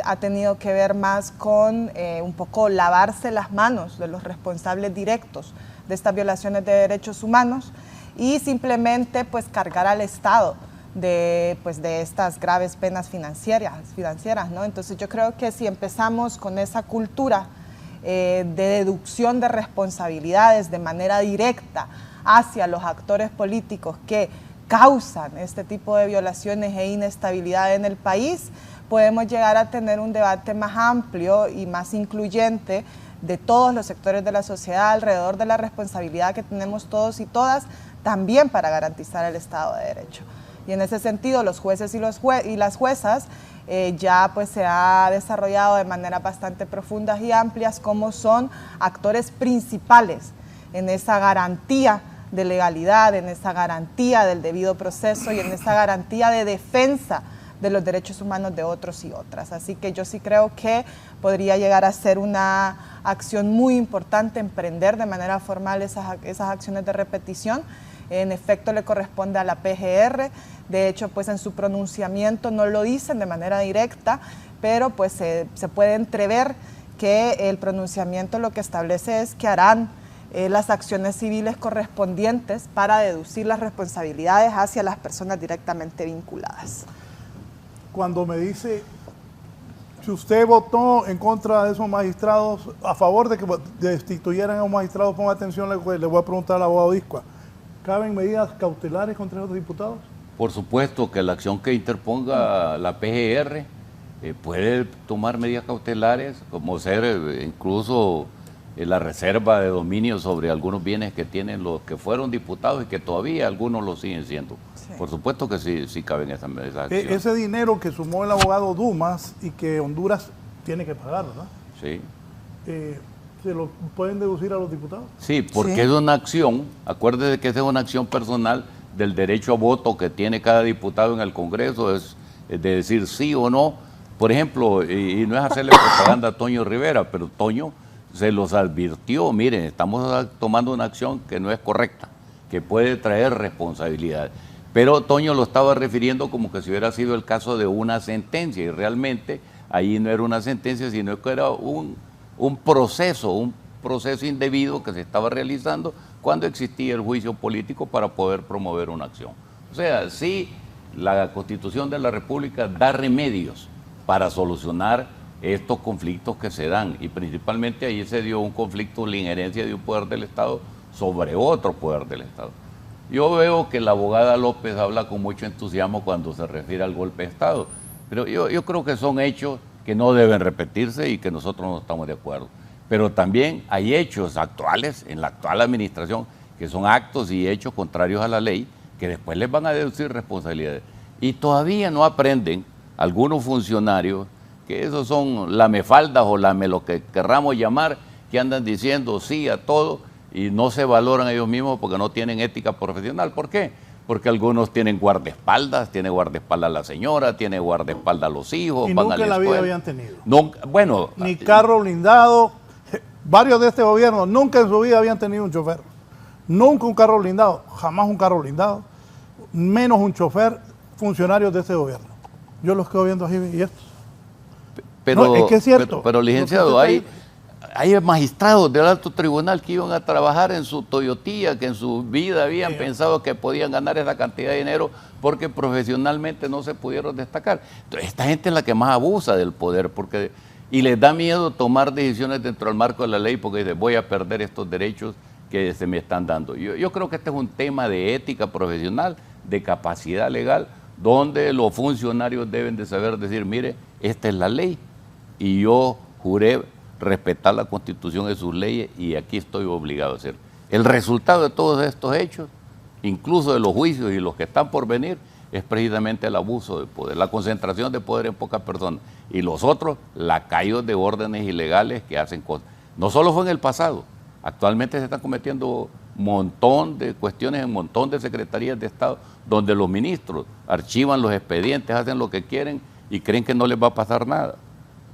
ha tenido que ver más con un poco lavarse las manos de los responsables directos de estas violaciones de derechos humanos y simplemente pues cargar al Estado de estas graves penas financieras, ¿no? Entonces yo creo que si empezamos con esa cultura de deducción de responsabilidades de manera directa hacia los actores políticos que causan este tipo de violaciones e inestabilidad en el país, podemos llegar a tener un debate más amplio y más incluyente de todos los sectores de la sociedad alrededor de la responsabilidad que tenemos todos y todas también para garantizar el Estado de Derecho. Y en ese sentido, los jueces y las juezas ya pues se ha desarrollado de manera bastante profundas y amplias cómo son actores principales en esa garantía de legalidad, en esa garantía del debido proceso y en esa garantía de defensa de los derechos humanos de otros y otras. Así que yo sí creo que podría llegar a ser una acción muy importante emprender de manera formal esas acciones de repetición. En efecto, le corresponde a la PGR. De hecho, pues en su pronunciamiento no lo dicen de manera directa, pero pues se puede entrever que el pronunciamiento lo que establece es que harán las acciones civiles correspondientes para deducir las responsabilidades hacia las personas directamente vinculadas. Cuando me dice, si usted votó en contra de esos magistrados, a favor de que destituyeran a un magistrado, ponga atención, le voy a preguntar al abogado Iscua, ¿caben medidas cautelares contra esos diputados? Por supuesto que la acción que interponga la PGR puede tomar medidas cautelares, como ser incluso la reserva de dominio sobre algunos bienes que tienen los que fueron diputados y que todavía algunos lo siguen siendo. Sí. Por supuesto que sí caben esas acciones. Ese dinero que sumó el abogado Dumas y que Honduras tiene que pagar, ¿verdad? Sí. ¿Se lo pueden deducir a los diputados? Sí, porque es una acción, acuérdese que esa es una acción personal del derecho a voto que tiene cada diputado en el Congreso, es de decir sí o no. Por ejemplo, y no es hacerle propaganda a Toño Rivera, pero Toño se los advirtió, miren, estamos tomando una acción que no es correcta, que puede traer responsabilidad. Pero Toño lo estaba refiriendo como que si hubiera sido el caso de una sentencia, y realmente ahí no era una sentencia, sino que era un proceso indebido que se estaba realizando cuando existía el juicio político para poder promover una acción. O sea, sí, la Constitución de la República da remedios para solucionar estos conflictos que se dan, y principalmente ahí se dio un conflicto, la injerencia de un poder del Estado sobre otro poder del Estado. Yo veo que la abogada López habla con mucho entusiasmo cuando se refiere al golpe de Estado, pero yo creo que son hechos que no deben repetirse y que nosotros no estamos de acuerdo. Pero también hay hechos actuales, en la actual administración, que son actos y hechos contrarios a la ley, que después les van a deducir responsabilidades. Y todavía no aprenden algunos funcionarios, que esos son lamefaldas o lo que querramos llamar, que andan diciendo sí a todo y no se valoran ellos mismos porque no tienen ética profesional. ¿Por qué? Porque algunos tienen guardaespaldas, tiene guardaespaldas la señora, tiene guardaespaldas los hijos, y van nunca a la en la vida escuela. habían tenido. Nunca, bueno, ni carro blindado. Varios de este gobierno nunca en su vida habían tenido un chofer. Nunca un carro blindado, jamás un carro blindado, menos un chofer, funcionarios de este gobierno. Yo los quedo viendo así y estos. Pero, no, es que es cierto. Pero licenciado, hay magistrados del alto tribunal que iban a trabajar en su Toyotilla, que en su vida habían pensado que podían ganar esa cantidad de dinero porque profesionalmente no se pudieron destacar. Entonces, esta gente es la que más abusa del poder y les da miedo tomar decisiones dentro del marco de la ley porque dice, voy a perder estos derechos que se me están dando. Yo creo que este es un tema de ética profesional, de capacidad legal, donde los funcionarios deben de saber decir, mire, esta es la ley y yo juré respetar la Constitución y sus leyes y aquí estoy obligado a hacer. El resultado de todos estos hechos, incluso de los juicios y los que están por venir, es precisamente el abuso de poder, la concentración de poder en pocas personas. Y los otros, lacayos de órdenes ilegales que hacen cosas. No solo fue en el pasado, actualmente se están cometiendo un montón de cuestiones en un montón de secretarías de Estado, donde los ministros archivan los expedientes, hacen lo que quieren y creen que no les va a pasar nada.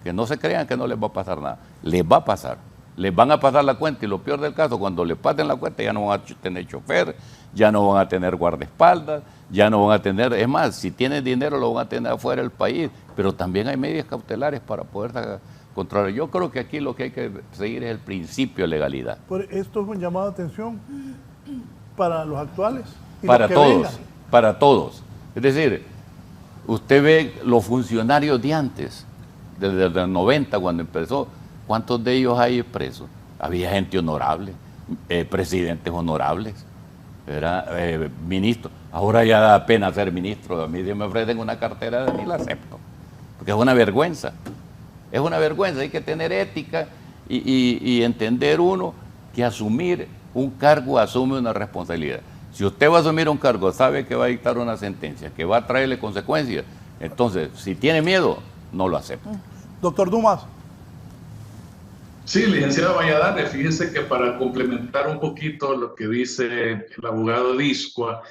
Que no se crean que no les va a pasar nada. Les va a pasar. Les van a pasar la cuenta y lo peor del caso, cuando les pasen la cuenta ya no van a tener chofer, ya no van a tener guardaespaldas, ya no van a tener, es más, si tienen dinero lo van a tener afuera del país, pero también hay medidas cautelares para poder controlar. Yo creo que aquí lo que hay que seguir es el principio de legalidad. Esto es un llamado de atención para los actuales y para los que todos, vengan. Para todos. Es decir, usted ve los funcionarios de antes, desde el 90 cuando empezó, ¿Cuántos de ellos hay presos? Había gente honorable, presidentes honorables, ministros. Ahora ya da pena ser ministro. A mí me ofrecen una cartera, ni la acepto, porque es una vergüenza. Es una vergüenza, hay que tener ética y entender uno que asumir un cargo asume una responsabilidad. Si usted va a asumir un cargo, sabe que va a dictar una sentencia, que va a traerle consecuencias, entonces, si tiene miedo, no lo acepta. Doctor Dumas. Sí, licenciado Valladares, fíjese que para complementar un poquito lo que dice el abogado Discoa,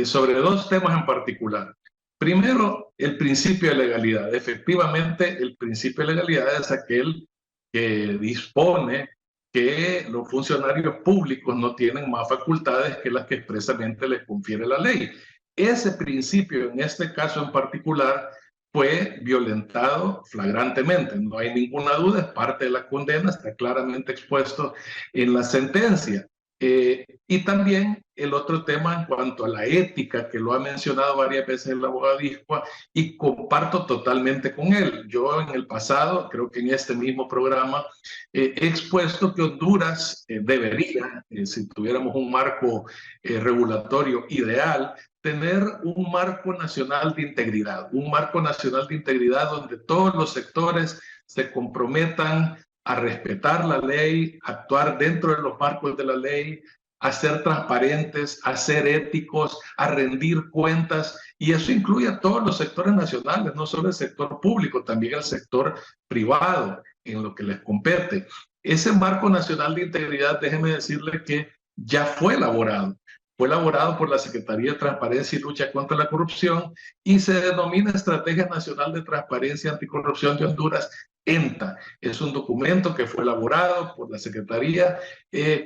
sobre dos temas en particular. Primero, el principio de legalidad. Efectivamente, el principio de legalidad es aquel que dispone que los funcionarios públicos no tienen más facultades que las que expresamente les confiere la ley. Ese principio, en este caso en particular, fue violentado flagrantemente. No hay ninguna duda, es parte de la condena, está claramente expuesto en la sentencia. Y también el otro tema en cuanto a la ética, que lo ha mencionado varias veces el abogado Discoa, y comparto totalmente con él. Yo en el pasado, creo que en este mismo programa, he expuesto que Honduras debería, si tuviéramos un marco regulatorio ideal, tener un marco nacional de integridad, un marco nacional de integridad donde todos los sectores se comprometan a respetar la ley, a actuar dentro de los marcos de la ley, a ser transparentes, a ser éticos, a rendir cuentas, y eso incluye a todos los sectores nacionales, no solo el sector público, también el sector privado, en lo que les compete. Ese marco nacional de integridad, déjeme decirle que ya fue elaborado. Fue elaborado por la Secretaría de Transparencia y Lucha contra la Corrupción y se denomina Estrategia Nacional de Transparencia y Anticorrupción de Honduras, ENTA. Es un documento que fue elaborado por la Secretaría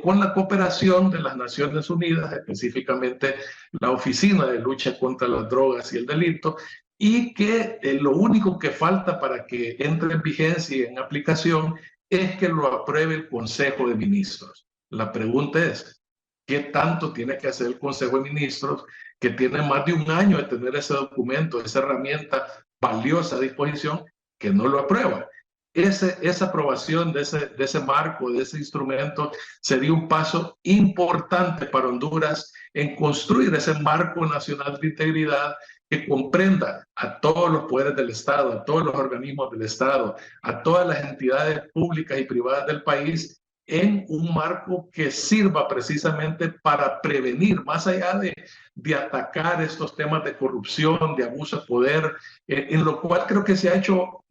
con la cooperación de las Naciones Unidas, específicamente la Oficina de Lucha contra las Drogas y el Delito, y que lo único que falta para que entre en vigencia y en aplicación es que lo apruebe el Consejo de Ministros. La pregunta es, ¿qué tanto tiene que hacer el Consejo de Ministros, que tiene más de un año de tener ese documento, esa herramienta valiosa a disposición, que no lo aprueba? Esa aprobación de ese marco, de ese instrumento, sería un paso importante para Honduras en construir ese marco nacional de integridad que comprenda a todos los poderes del Estado, a todos los organismos del Estado, a todas las entidades públicas y privadas del país, en un marco que sirva precisamente para prevenir, más allá de atacar estos temas de corrupción, de abuso de poder, en lo cual creo que se ha hecho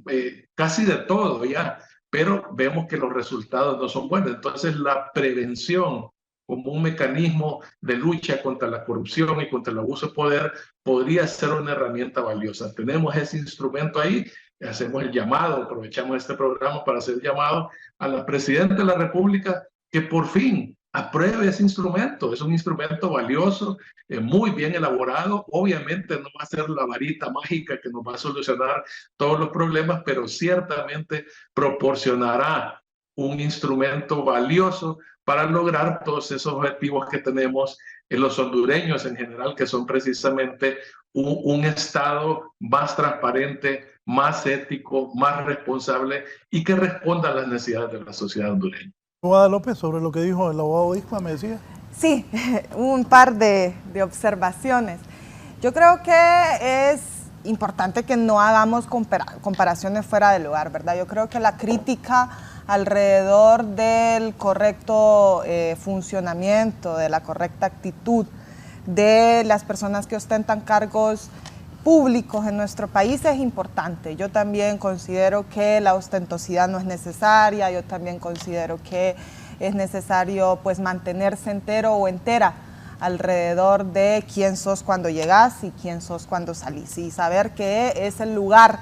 casi de todo ya, pero vemos que los resultados no son buenos. Entonces la prevención como un mecanismo de lucha contra la corrupción y contra el abuso de poder podría ser una herramienta valiosa. Tenemos ese instrumento ahí. Hacemos el llamado, aprovechamos este programa para hacer el llamado a la Presidenta de la República que por fin apruebe ese instrumento. Es un instrumento valioso, muy bien elaborado. Obviamente no va a ser la varita mágica que nos va a solucionar todos los problemas, pero ciertamente proporcionará un instrumento valioso para lograr todos esos objetivos que tenemos en los hondureños en general, que son precisamente un Estado más transparente, más ético, más responsable y que responda a las necesidades de la sociedad hondureña. Abogada López, sobre lo que dijo el abogado Discoa, me decía. Sí, un par de observaciones. Yo creo que es importante que no hagamos comparaciones fuera del lugar, ¿verdad? Yo creo que la crítica alrededor del correcto funcionamiento, de la correcta actitud de las personas que ostentan cargos públicos en nuestro país es importante. Yo también considero que la ostentosidad no es necesaria, yo también considero que es necesario pues mantenerse entero o entera alrededor de quién sos cuando llegás y quién sos cuando salís, y saber que ese lugar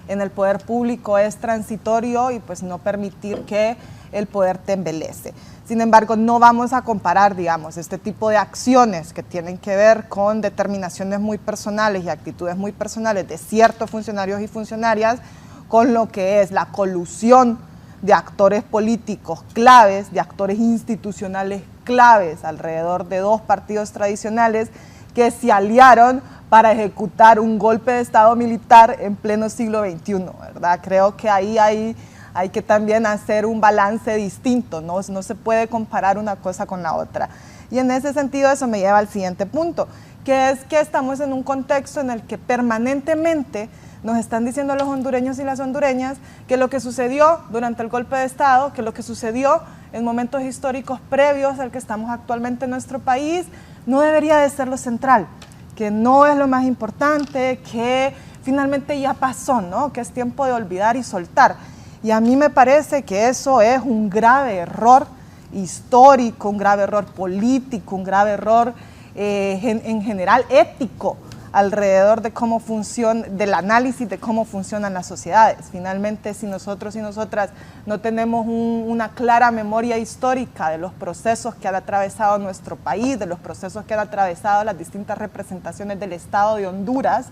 en el poder público es transitorio y pues no permitir que el poder te embelece. Sin embargo, no vamos a comparar, digamos, este tipo de acciones que tienen que ver con determinaciones muy personales y actitudes muy personales de ciertos funcionarios y funcionarias con lo que es la colusión de actores políticos claves, de actores institucionales claves alrededor de dos partidos tradicionales que se aliaron para ejecutar un golpe de Estado militar en pleno siglo XXI, ¿verdad? Creo que ahí hay hay que también hacer un balance distinto, no se puede comparar una cosa con la otra. Y en ese sentido eso me lleva al siguiente punto, que es que estamos en un contexto en el que permanentemente nos están diciendo los hondureños y las hondureñas que lo que sucedió durante el golpe de Estado, que lo que sucedió en momentos históricos previos al que estamos actualmente en nuestro país, no debería de ser lo central, que no es lo más importante, que finalmente ya pasó, ¿no? Que es tiempo de olvidar y soltar. Y a mí me parece que eso es un grave error histórico, un grave error político, un grave error en general ético alrededor de cómo funciona, del análisis de cómo funcionan las sociedades. Finalmente, si nosotros y nosotras no tenemos una clara memoria histórica de los procesos que han atravesado nuestro país, de los procesos que han atravesado las distintas representaciones del Estado de Honduras,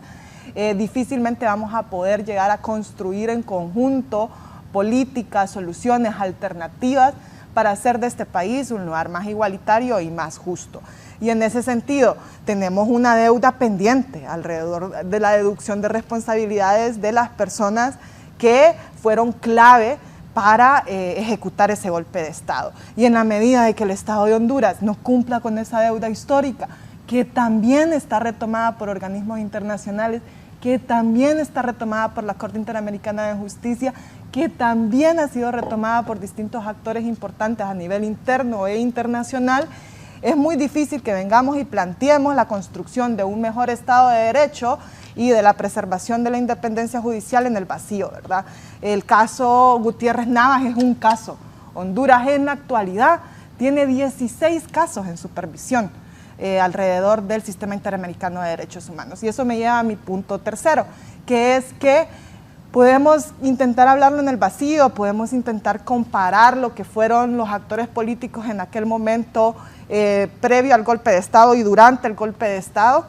difícilmente vamos a poder llegar a construir en conjunto políticas, soluciones alternativas para hacer de este país un lugar más igualitario y más justo. Y en ese sentido, tenemos una deuda pendiente alrededor de la deducción de responsabilidades de las personas que fueron clave para ejecutar ese golpe de Estado. Y en la medida de que el Estado de Honduras no cumpla con esa deuda histórica, que también está retomada por organismos internacionales, que también está retomada por la Corte Interamericana de Justicia, que también ha sido retomada por distintos actores importantes a nivel interno e internacional, es muy difícil que vengamos y planteemos la construcción de un mejor Estado de Derecho y de la preservación de la independencia judicial en el vacío, ¿verdad? El caso Gutiérrez Navas es un caso. Honduras en la actualidad tiene 16 casos en supervisión alrededor del Sistema Interamericano de Derechos Humanos. Y eso me lleva a mi punto tercero, que es que podemos intentar hablarlo en el vacío, podemos intentar comparar lo que fueron los actores políticos en aquel momento previo al golpe de Estado y durante el golpe de Estado,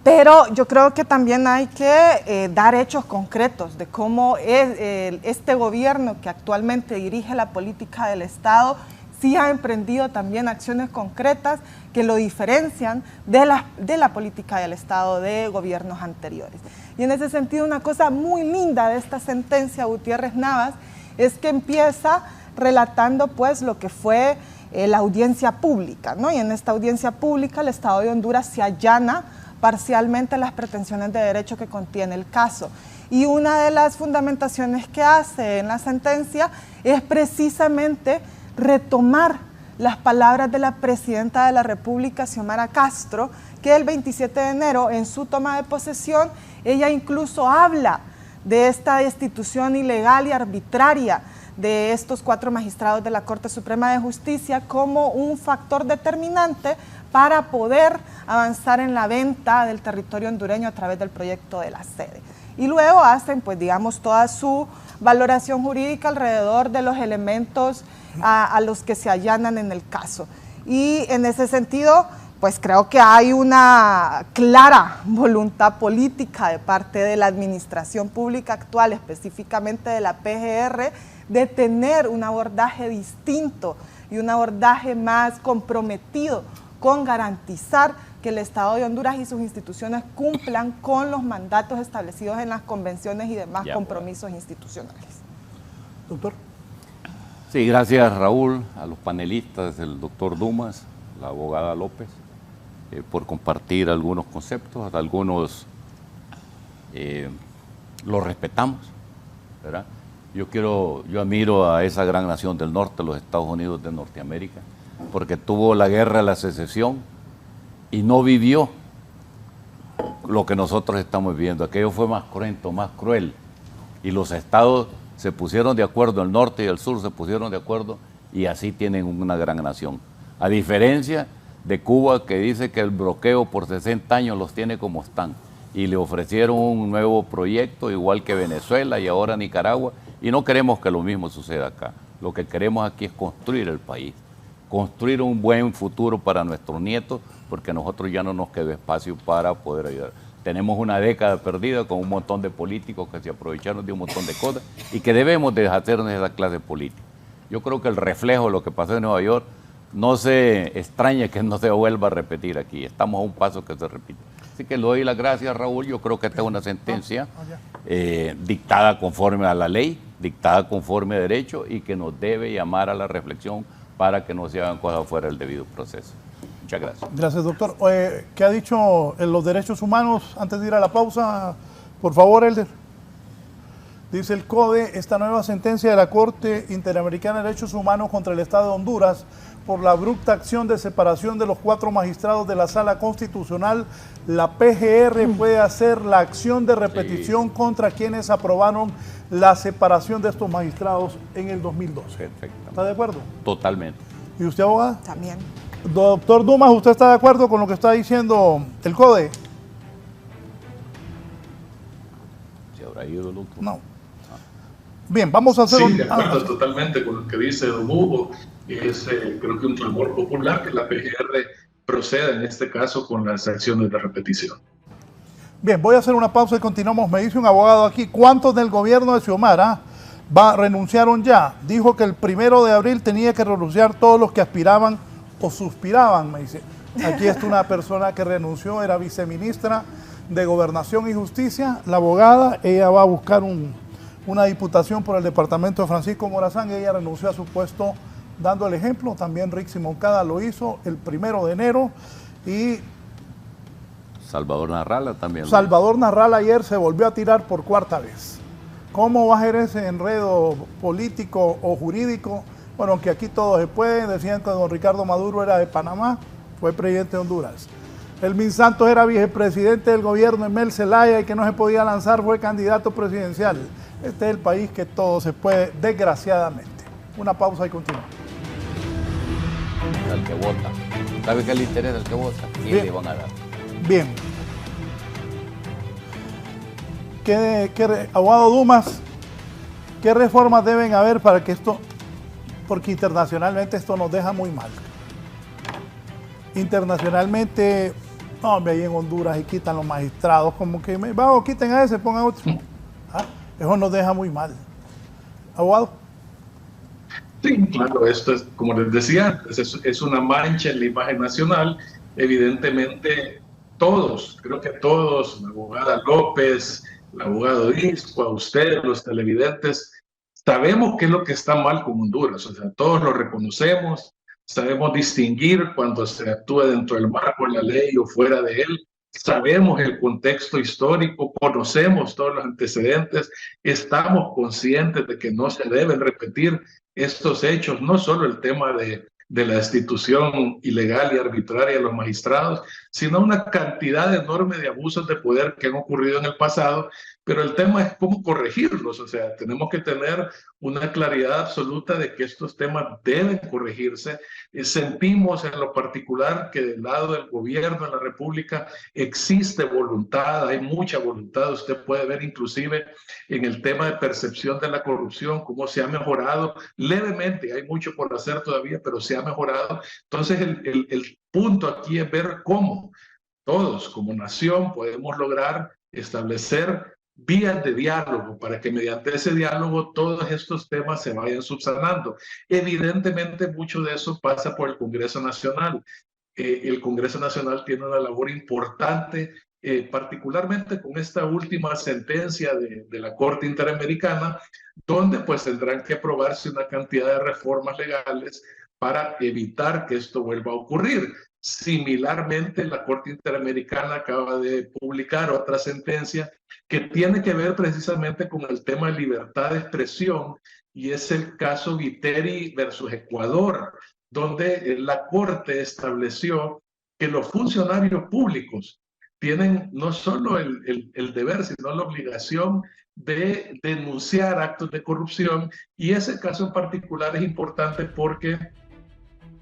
pero yo creo que también hay que dar hechos concretos de cómo es este gobierno que actualmente dirige la política del Estado sí ha emprendido también acciones concretas que lo diferencian de la política del Estado de gobiernos anteriores. Y en ese sentido, una cosa muy linda de esta sentencia Gutiérrez Navas es que empieza relatando pues lo que fue la audiencia pública, ¿no? Y en esta audiencia pública el Estado de Honduras se allana parcialmente las pretensiones de derecho que contiene el caso. Y una de las fundamentaciones que hace en la sentencia es precisamente retomar las palabras de la presidenta de la República, Xiomara Castro, que el 27 de enero, en su toma de posesión, ella incluso habla de esta destitución ilegal y arbitraria de estos 4 magistrados de la Corte Suprema de Justicia como un factor determinante para poder avanzar en la venta del territorio hondureño a través del proyecto de la sede. Y luego hacen, pues digamos, toda su valoración jurídica alrededor de los elementos a los que se allanan en el caso. Y en ese sentido, pues creo que hay una clara voluntad política de parte de la administración pública actual, específicamente de la PGR, de tener un abordaje distinto y un abordaje más comprometido con garantizar que el Estado de Honduras y sus instituciones cumplan con los mandatos establecidos en las convenciones y demás compromisos institucionales. Doctor. Sí, gracias Raúl, a los panelistas, el doctor Dumas, la abogada López, por compartir algunos conceptos, algunos los respetamos, ¿verdad? Yo admiro a esa gran nación del norte, los Estados Unidos de Norteamérica, porque tuvo la guerra de la secesión y no vivió lo que nosotros estamos viviendo. Aquello fue más cruento, más cruel, y los estados se pusieron de acuerdo, el norte y el sur se pusieron de acuerdo y así tienen una gran nación. A diferencia de Cuba, que dice que el bloqueo por 60 años los tiene como están, y le ofrecieron un nuevo proyecto, igual que Venezuela y ahora Nicaragua, y no queremos que lo mismo suceda acá. Lo que queremos aquí es construir el país, construir un buen futuro para nuestros nietos, porque a nosotros ya no nos queda espacio para poder ayudar. Tenemos una década perdida con un montón de políticos que se aprovecharon de un montón de cosas y que debemos deshacernos de esa clase política. Yo creo que el reflejo de lo que pasó en Nueva York no se extraña que no se vuelva a repetir aquí. Estamos a un paso que se repite. Así que le doy las gracias, Raúl. Yo creo que esta es una sentencia dictada conforme a la ley. dictada conforme a derecho y que nos debe llamar a la reflexión para que no se hagan cosas fuera del debido proceso. Muchas gracias. Gracias, doctor. ¿Qué ha dicho en los derechos humanos antes de ir a la pausa? Por favor, Elder. Dice el CODE, esta nueva sentencia de la Corte Interamericana de Derechos Humanos contra el Estado de Honduras por la abrupta acción de separación de los 4 magistrados de la Sala Constitucional, la PGR puede hacer la acción de repetición contra quienes aprobaron la separación de estos magistrados en el 2012. Perfecto. ¿Está de acuerdo? Totalmente. ¿Y usted, abogada? También. Doctor Dumas, ¿usted está de acuerdo con lo que está diciendo el CODE? ¿Se habrá ido el otro? No. Bien, vamos a hacer de acuerdo totalmente con lo que dice Don Hugo. Es creo que un clamor popular que la PGR proceda en este caso con las acciones de repetición. Bien, voy a hacer una pausa y continuamos. Me dice un abogado aquí, ¿cuántos del gobierno de Xiomara renunciaron ya? Dijo que el 1 de abril tenía que renunciar todos los que aspiraban o suspiraban, me dice. Aquí está una persona que renunció, era viceministra de Gobernación y Justicia, la abogada, ella va a buscar una diputación por el departamento de Francisco Morazán, ella renunció a su puesto dando el ejemplo, también Rixi Moncada lo hizo el 1 de enero y Salvador Narrala también. Salvador Narrala ayer se volvió a tirar por 4ª vez. ¿Cómo va a ser ese enredo político o jurídico? Bueno, aunque aquí todo se puede, decían que don Ricardo Maduro era de Panamá, fue presidente de Honduras. Elmin Santos era vicepresidente del gobierno de Mel Zelaya y que no se podía lanzar, fue candidato presidencial. Este es el país que todo se puede, desgraciadamente. Una pausa y continuamos. Al que vota. ¿Sabe qué le interesa al que vota? ¿Quién le van a dar? Bien. Abogado Dumas, ¿qué reformas deben haber para que esto, porque internacionalmente esto nos deja muy mal? Internacionalmente, hombre, ahí en Honduras y quitan los magistrados, como que, vamos, quiten a ese, pongan otro. Eso nos deja muy mal. Abogado. Sí, claro, esto es, como les decía, es una mancha en la imagen nacional. Evidentemente, todos, creo que todos, la abogada López, el abogado Isco, usted, los televidentes, sabemos qué es lo que está mal con Honduras. O sea, todos lo reconocemos, sabemos distinguir cuando se actúa dentro del marco de la ley o fuera de él. Sabemos el contexto histórico, conocemos todos los antecedentes, estamos conscientes de que no se deben repetir estos hechos, no solo el tema de la destitución ilegal y arbitraria de los magistrados, sino una cantidad enorme de abusos de poder que han ocurrido en el pasado, pero el tema es cómo corregirlos. O sea, tenemos que tener una claridad absoluta de que estos temas deben corregirse. Sentimos en lo particular que del lado del gobierno de la República existe voluntad, hay mucha voluntad. Usted puede ver inclusive en el tema de percepción de la corrupción cómo se ha mejorado levemente. Hay mucho por hacer todavía, pero se ha mejorado. Entonces el punto aquí es ver cómo todos como nación podemos lograr establecer vías de diálogo para que mediante ese diálogo todos estos temas se vayan subsanando. Evidentemente mucho de eso pasa por el Congreso Nacional. El Congreso Nacional tiene una labor importante, particularmente con esta última sentencia de la Corte Interamericana, donde pues tendrán que aprobarse una cantidad de reformas legales para evitar que esto vuelva a ocurrir. Similarmente, la Corte Interamericana acaba de publicar otra sentencia que tiene que ver precisamente con el tema de libertad de expresión, y es el caso Viteri versus Ecuador, donde la Corte estableció que los funcionarios públicos tienen no solo el deber, sino la obligación de denunciar actos de corrupción, y ese caso en particular es importante porque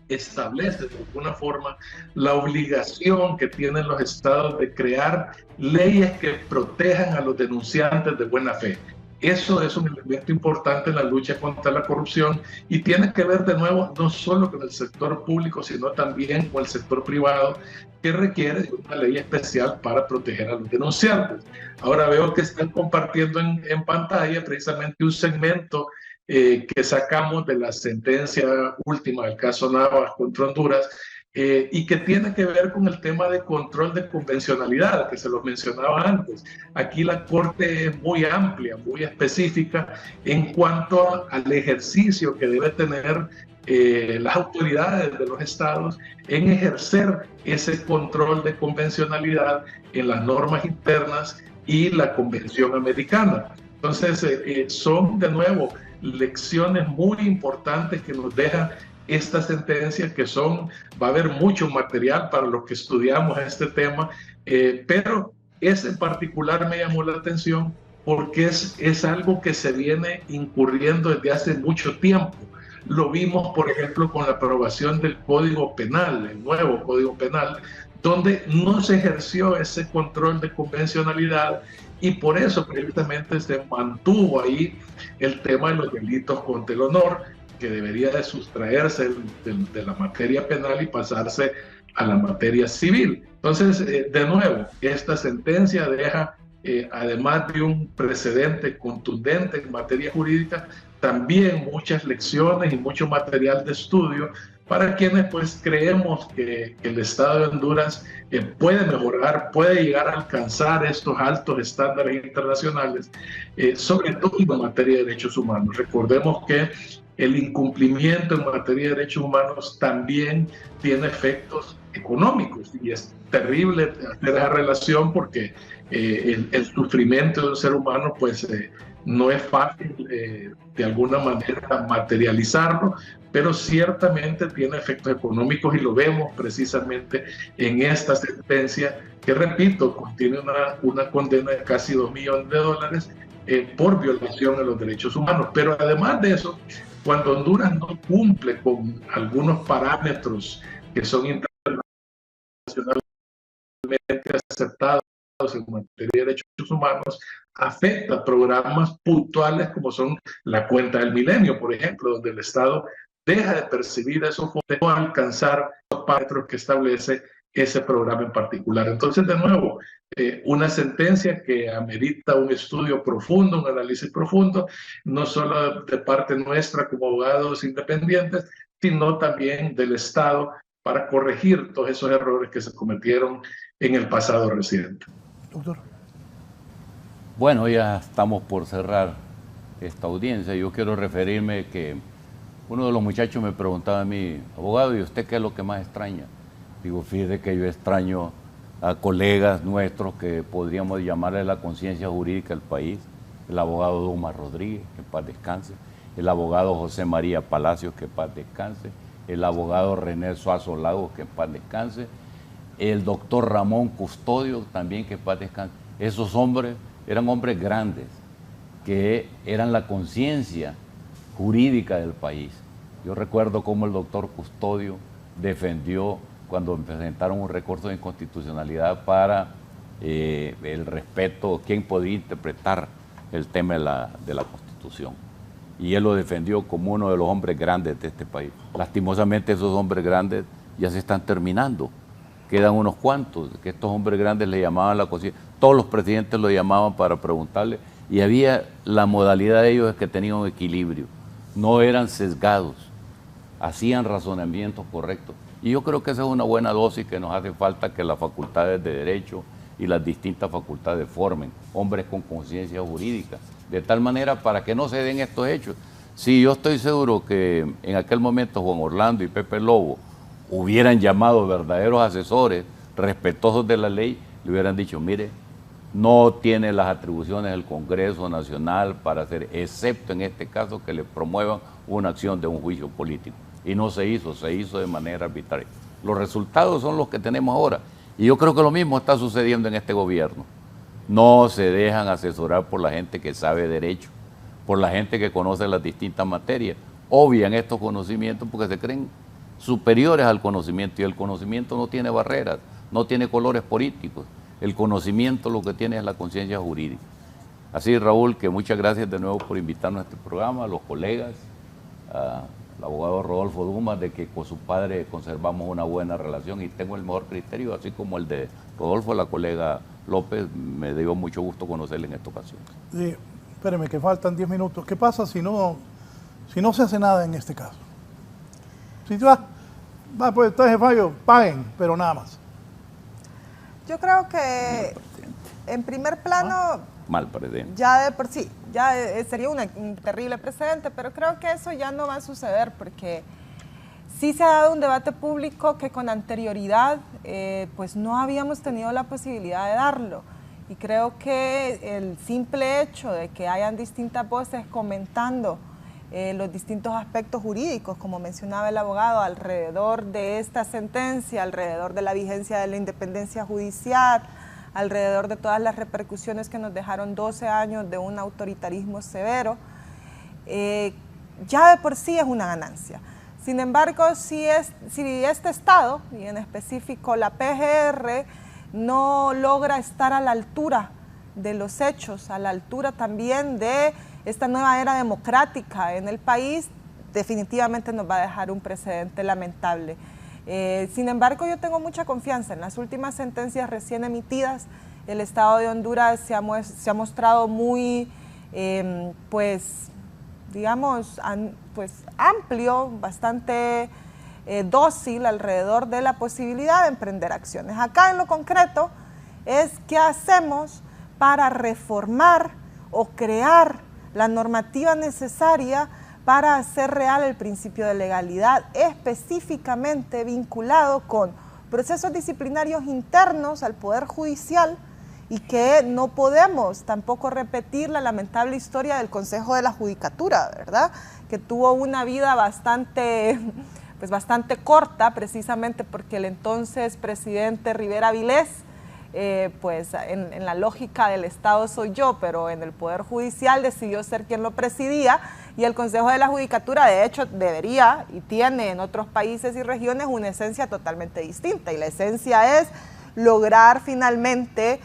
establece de alguna forma la obligación que tienen los estados de crear leyes que protejan a los denunciantes de buena fe. Eso es un elemento importante en la lucha contra la corrupción y tiene que ver de nuevo no solo con el sector público, sino también con el sector privado, que requiere una ley especial para proteger a los denunciantes. Ahora veo que están compartiendo en pantalla precisamente un segmento que sacamos de la sentencia última del caso Navas contra Honduras, y que tiene que ver con el tema de control de convencionalidad, que se lo mencionaba antes. Aquí la Corte es muy amplia, muy específica en cuanto al ejercicio que debe tener las autoridades de los estados en ejercer ese control de convencionalidad en las normas internas y la Convención Americana. Entonces, son de nuevo lecciones muy importantes que nos deja esta sentencia, que va a haber mucho material para los que estudiamos este tema, pero ese en particular me llamó la atención porque es algo que se viene incurriendo desde hace mucho tiempo. Lo vimos, por ejemplo, con la aprobación del Código Penal, el nuevo Código Penal, donde no se ejerció ese control de convencionalidad y por eso precisamente se mantuvo ahí el tema de los delitos contra el honor, que debería de sustraerse de la materia penal y pasarse a la materia civil. Entonces, de nuevo, esta sentencia deja, además de un precedente contundente en materia jurídica, también muchas lecciones y mucho material de estudio para quienes pues creemos que el Estado de Honduras puede mejorar, puede llegar a alcanzar estos altos estándares internacionales, sobre todo en materia de derechos humanos. Recordemos que el incumplimiento en materia de derechos humanos también tiene efectos económicos y es terrible hacer esa relación porque el sufrimiento de un ser humano pues no es fácil de alguna manera materializarlo, pero ciertamente tiene efectos económicos y lo vemos precisamente en esta sentencia que, repito, contiene una condena de casi $2 millones por violación a los derechos humanos. Pero además de eso, cuando Honduras no cumple con algunos parámetros que son internacionalmente aceptados en materia de derechos humanos, afecta programas puntuales como son la cuenta del milenio, por ejemplo, donde el Estado deja de percibir esos fondos o alcanzar los parámetros que establece ese programa en particular. Entonces, de nuevo, una sentencia que amerita un estudio profundo, un análisis profundo, no solo de parte nuestra como abogados independientes, sino también del Estado para corregir todos esos errores que se cometieron en el pasado reciente. Doctor. Bueno, ya estamos por cerrar esta audiencia. Yo quiero referirme que uno de los muchachos me preguntaba a mí, abogado, ¿y usted qué es lo que más extraña? Digo, fíjese que yo extraño a colegas nuestros que podríamos llamarle la conciencia jurídica del país, el abogado Dumas Rodríguez, que en paz descanse, el abogado José María Palacios, que en paz descanse, el abogado René Suazo Lagos, que en paz descanse, el doctor Ramón Custodio, también que en paz descanse. Esos hombres eran hombres grandes, que eran la conciencia jurídica del país. Yo recuerdo cómo el doctor Custodio defendió cuando presentaron un recurso de inconstitucionalidad para el respeto, quién podía interpretar el tema de la Constitución. Y él lo defendió como uno de los hombres grandes de este país. Lastimosamente esos hombres grandes ya se están terminando. Quedan unos cuantos, que estos hombres grandes le llamaban la conciencia. Todos los presidentes lo llamaban para preguntarle y había la modalidad de ellos es que tenían un equilibrio. No eran sesgados, hacían razonamientos correctos. Y yo creo que esa es una buena dosis que nos hace falta que las facultades de Derecho y las distintas facultades formen hombres con conciencia jurídica, de tal manera para que no se den estos hechos. Sí, yo estoy seguro que en aquel momento Juan Orlando y Pepe Lobo hubieran llamado verdaderos asesores respetuosos de la ley, le hubieran dicho, mire, no tiene las atribuciones del Congreso Nacional para hacer, excepto en este caso que le promuevan una acción de un juicio político. Y no se hizo de manera arbitraria. Los resultados son los que tenemos ahora. Y yo creo que lo mismo está sucediendo en este gobierno. No se dejan asesorar por la gente que sabe derecho, por la gente que conoce las distintas materias. Obvian estos conocimientos porque se creen superiores al conocimiento y el conocimiento no tiene barreras, no tiene colores políticos. El conocimiento lo que tiene es la conciencia jurídica. Así, Raúl, que muchas gracias de nuevo por invitarnos a este programa, a los colegas, al abogado Rodolfo Dumas, de que con su padre conservamos una buena relación y tengo el mejor criterio, así como el de Rodolfo, la colega López. Me dio mucho gusto conocerle en esta ocasión. Sí, espéreme, que faltan 10 minutos. ¿Qué pasa si no se hace nada en este caso? Si ya Pues entonces, Fabio, paguen, pero nada más. Yo creo que en primer plano, mal precedente. ya de por sí, ya sería un terrible precedente, pero creo que eso ya no va a suceder porque sí se ha dado un debate público que con anterioridad pues no habíamos tenido la posibilidad de darlo. Y creo que el simple hecho de que hayan distintas voces comentando los distintos aspectos jurídicos, como mencionaba el abogado, alrededor de esta sentencia, alrededor de la vigencia de la independencia judicial, alrededor de todas las repercusiones que nos dejaron 12 años de un autoritarismo severo, ya de por sí es una ganancia. Sin embargo, si este Estado, y en específico la PGR, no logra estar a la altura de los hechos, a la altura también de esta nueva era democrática en el país, definitivamente nos va a dejar un precedente lamentable. Sin embargo, yo tengo mucha confianza en las últimas sentencias recién emitidas. El Estado de Honduras se ha mostrado muy, pues, digamos, pues amplio, bastante dócil alrededor de la posibilidad de emprender acciones. Acá en lo concreto es qué hacemos para reformar o crear la normativa necesaria para hacer real el principio de legalidad, específicamente vinculado con procesos disciplinarios internos al Poder Judicial, y que no podemos tampoco repetir la lamentable historia del Consejo de la Judicatura, ¿verdad? Que tuvo una vida bastante corta, precisamente porque el entonces presidente Rivera Vilés, pues en la lógica del Estado soy yo, pero en el Poder Judicial decidió ser quien lo presidía, y el Consejo de la Judicatura de hecho debería y tiene en otros países y regiones una esencia totalmente distinta, y la esencia es lograr finalmente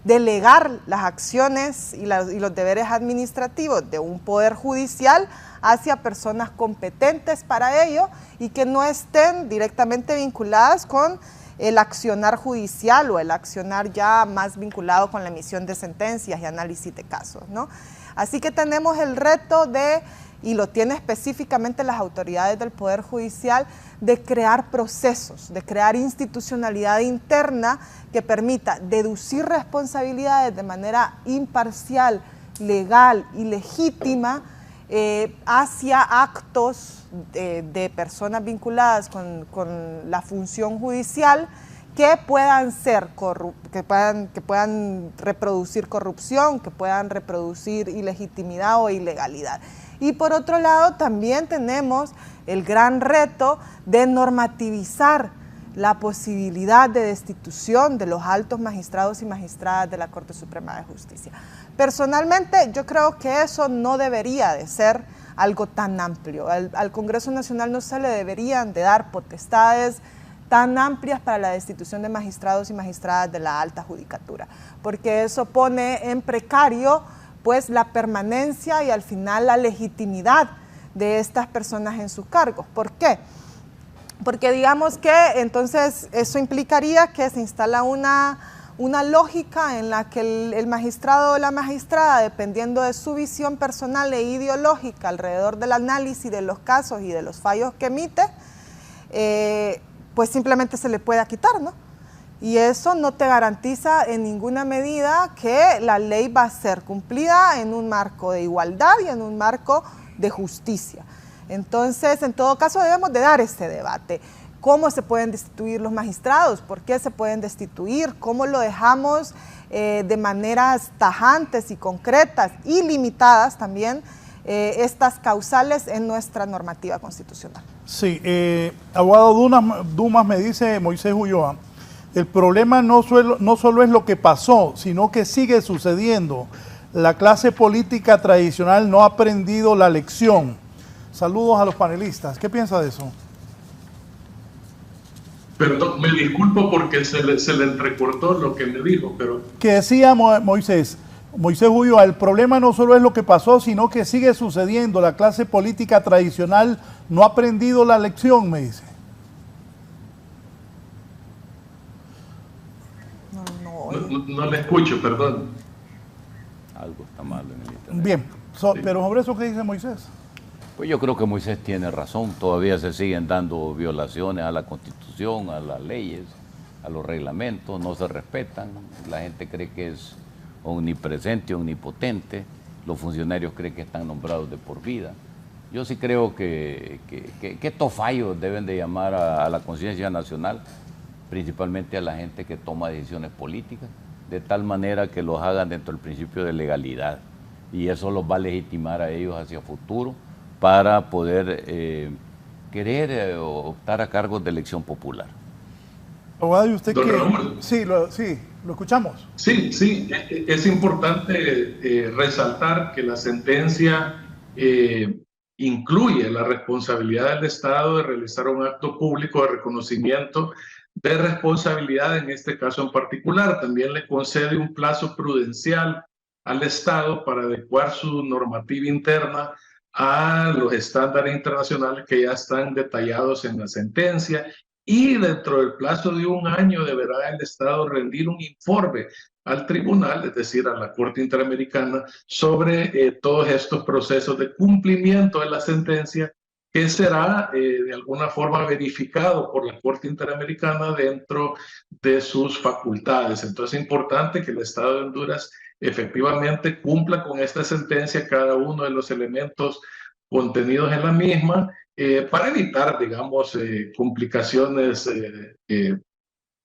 delegar las acciones y los deberes administrativos de un Poder Judicial hacia personas competentes para ello y que no estén directamente vinculadas con el accionar judicial o el accionar ya más vinculado con la emisión de sentencias y análisis de casos, ¿no? Así que tenemos el reto de, y lo tienen específicamente las autoridades del Poder Judicial, de crear procesos, de crear institucionalidad interna que permita deducir responsabilidades de manera imparcial, legal y legítima hacia actos de personas vinculadas con la función judicial que puedan que puedan reproducir corrupción, que puedan reproducir ilegitimidad o ilegalidad. Y por otro lado también tenemos el gran reto de normativizar la posibilidad de destitución de los altos magistrados y magistradas de la Corte Suprema de Justicia. Personalmente, yo creo que eso no debería de ser algo tan amplio. Al Congreso Nacional no se le deberían de dar potestades tan amplias para la destitución de magistrados y magistradas de la alta judicatura, porque eso pone en precario pues la permanencia y al final la legitimidad de estas personas en sus cargos. ¿Por qué? Porque digamos que entonces eso implicaría que se instala una lógica en la que el magistrado o la magistrada, dependiendo de su visión personal e ideológica alrededor del análisis de los casos y de los fallos que emite, pues simplemente se le pueda quitar, ¿no? Y eso no te garantiza en ninguna medida que la ley va a ser cumplida en un marco de igualdad y en un marco de justicia. Entonces, en todo caso, debemos de dar este debate. ¿Cómo se pueden destituir los magistrados? ¿Por qué se pueden destituir? ¿Cómo lo dejamos de maneras tajantes y concretas y limitadas también estas causales en nuestra normativa constitucional? Sí, abogado Dumas, me dice Moisés Ulloa, el problema no solo es lo que pasó, sino que sigue sucediendo. La clase política tradicional no ha aprendido la lección. Saludos a los panelistas. ¿Qué piensa de eso? Perdón, me disculpo porque se le entrecortó lo que me dijo, pero... Que decía Moisés Ulloa, el problema no solo es lo que pasó, sino que sigue sucediendo. La clase política tradicional no ha aprendido la lección, me dice. No le escucho, perdón. Algo está mal en el internet. Bien, pero sobre eso, ¿qué dice Moisés? Pues yo creo que Moisés tiene razón, todavía se siguen dando violaciones a la Constitución, a las leyes, a los reglamentos, no se respetan, la gente cree que es omnipresente, omnipotente, los funcionarios creen que están nombrados de por vida. Yo sí creo que estos fallos deben de llamar a la conciencia nacional, principalmente a la gente que toma decisiones políticas, de tal manera que los hagan dentro del principio de legalidad, y eso los va a legitimar a ellos hacia futuro para poder querer optar a cargos de elección popular. Abogado, ¿y usted qué? Raúl. Sí, lo escuchamos. Sí, es importante resaltar que la sentencia incluye la responsabilidad del Estado de realizar un acto público de reconocimiento de responsabilidad, en este caso en particular. También le concede un plazo prudencial al Estado para adecuar su normativa interna a los estándares internacionales que ya están detallados en la sentencia, y dentro del plazo de un año deberá el Estado rendir un informe al tribunal, es decir, a la Corte Interamericana, sobre todos estos procesos de cumplimiento de la sentencia, que será de alguna forma verificado por la Corte Interamericana dentro de sus facultades. Entonces es importante que el Estado de Honduras efectivamente cumpla con esta sentencia cada uno de los elementos contenidos en la misma, para evitar, digamos, complicaciones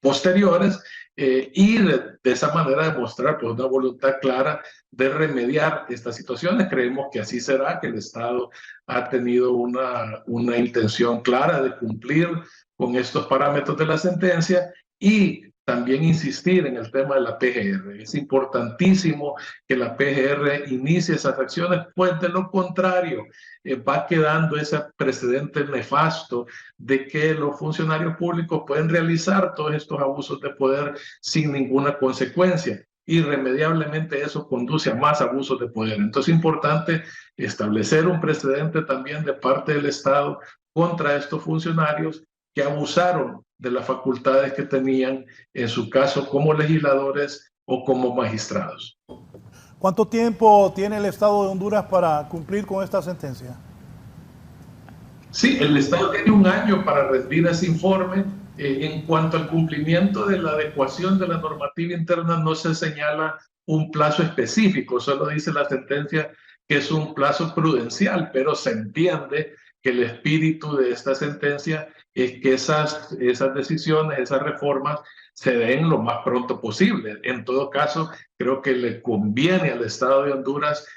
posteriores, y de esa manera demostrar pues, una voluntad clara de remediar estas situaciones. Creemos que así será, que el Estado ha tenido una intención clara de cumplir con estos parámetros de la sentencia, y también insistir en el tema de la PGR. Es importantísimo que la PGR inicie esas acciones, pues de lo contrario va quedando ese precedente nefasto de que los funcionarios públicos pueden realizar todos estos abusos de poder sin ninguna consecuencia. Irremediablemente eso conduce a más abusos de poder. Entonces es importante establecer un precedente también de parte del Estado contra estos funcionarios que abusaron de las facultades que tenían, en su caso como legisladores o como magistrados. ¿Cuánto tiempo tiene el Estado de Honduras para cumplir con esta sentencia? Sí, el Estado tiene un año para rendir ese informe. En cuanto al cumplimiento de la adecuación de la normativa interna, no se señala un plazo específico, solo dice la sentencia que es un plazo prudencial, pero se entiende que el espíritu de esta sentencia es que esas decisiones, esas reformas se den lo más pronto posible. En todo caso, creo que le conviene al Estado de Honduras,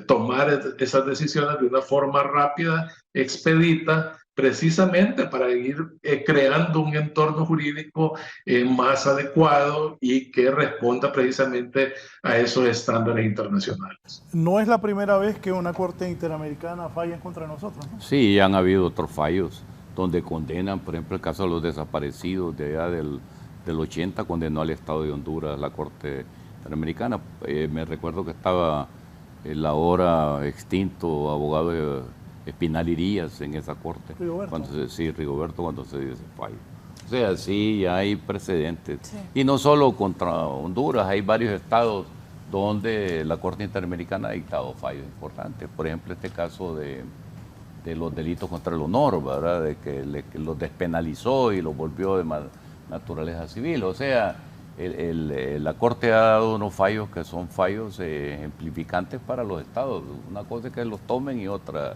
tomar esas decisiones de una forma rápida, expedita, precisamente para ir creando un entorno jurídico más adecuado y que responda precisamente a esos estándares internacionales. No es la primera vez que una Corte Interamericana falla en contra de nosotros, ¿no? Sí, han habido otros fallos donde condenan, por ejemplo, el caso de los desaparecidos de allá del 80, condenó al Estado de Honduras la Corte Interamericana. Me recuerdo que estaba el ahora extinto abogado Espinal Irías en esa corte. Rigoberto. Rigoberto, cuando se dio ese fallo. O sea, sí, hay precedentes. Sí. Y no solo contra Honduras, hay varios estados donde la Corte Interamericana ha dictado fallos importantes. Por ejemplo, este caso de los delitos contra el honor, ¿verdad? De que los despenalizó y los volvió de naturaleza civil. O sea, la Corte ha dado unos fallos que son fallos ejemplificantes para los estados. Una cosa es que los tomen y otra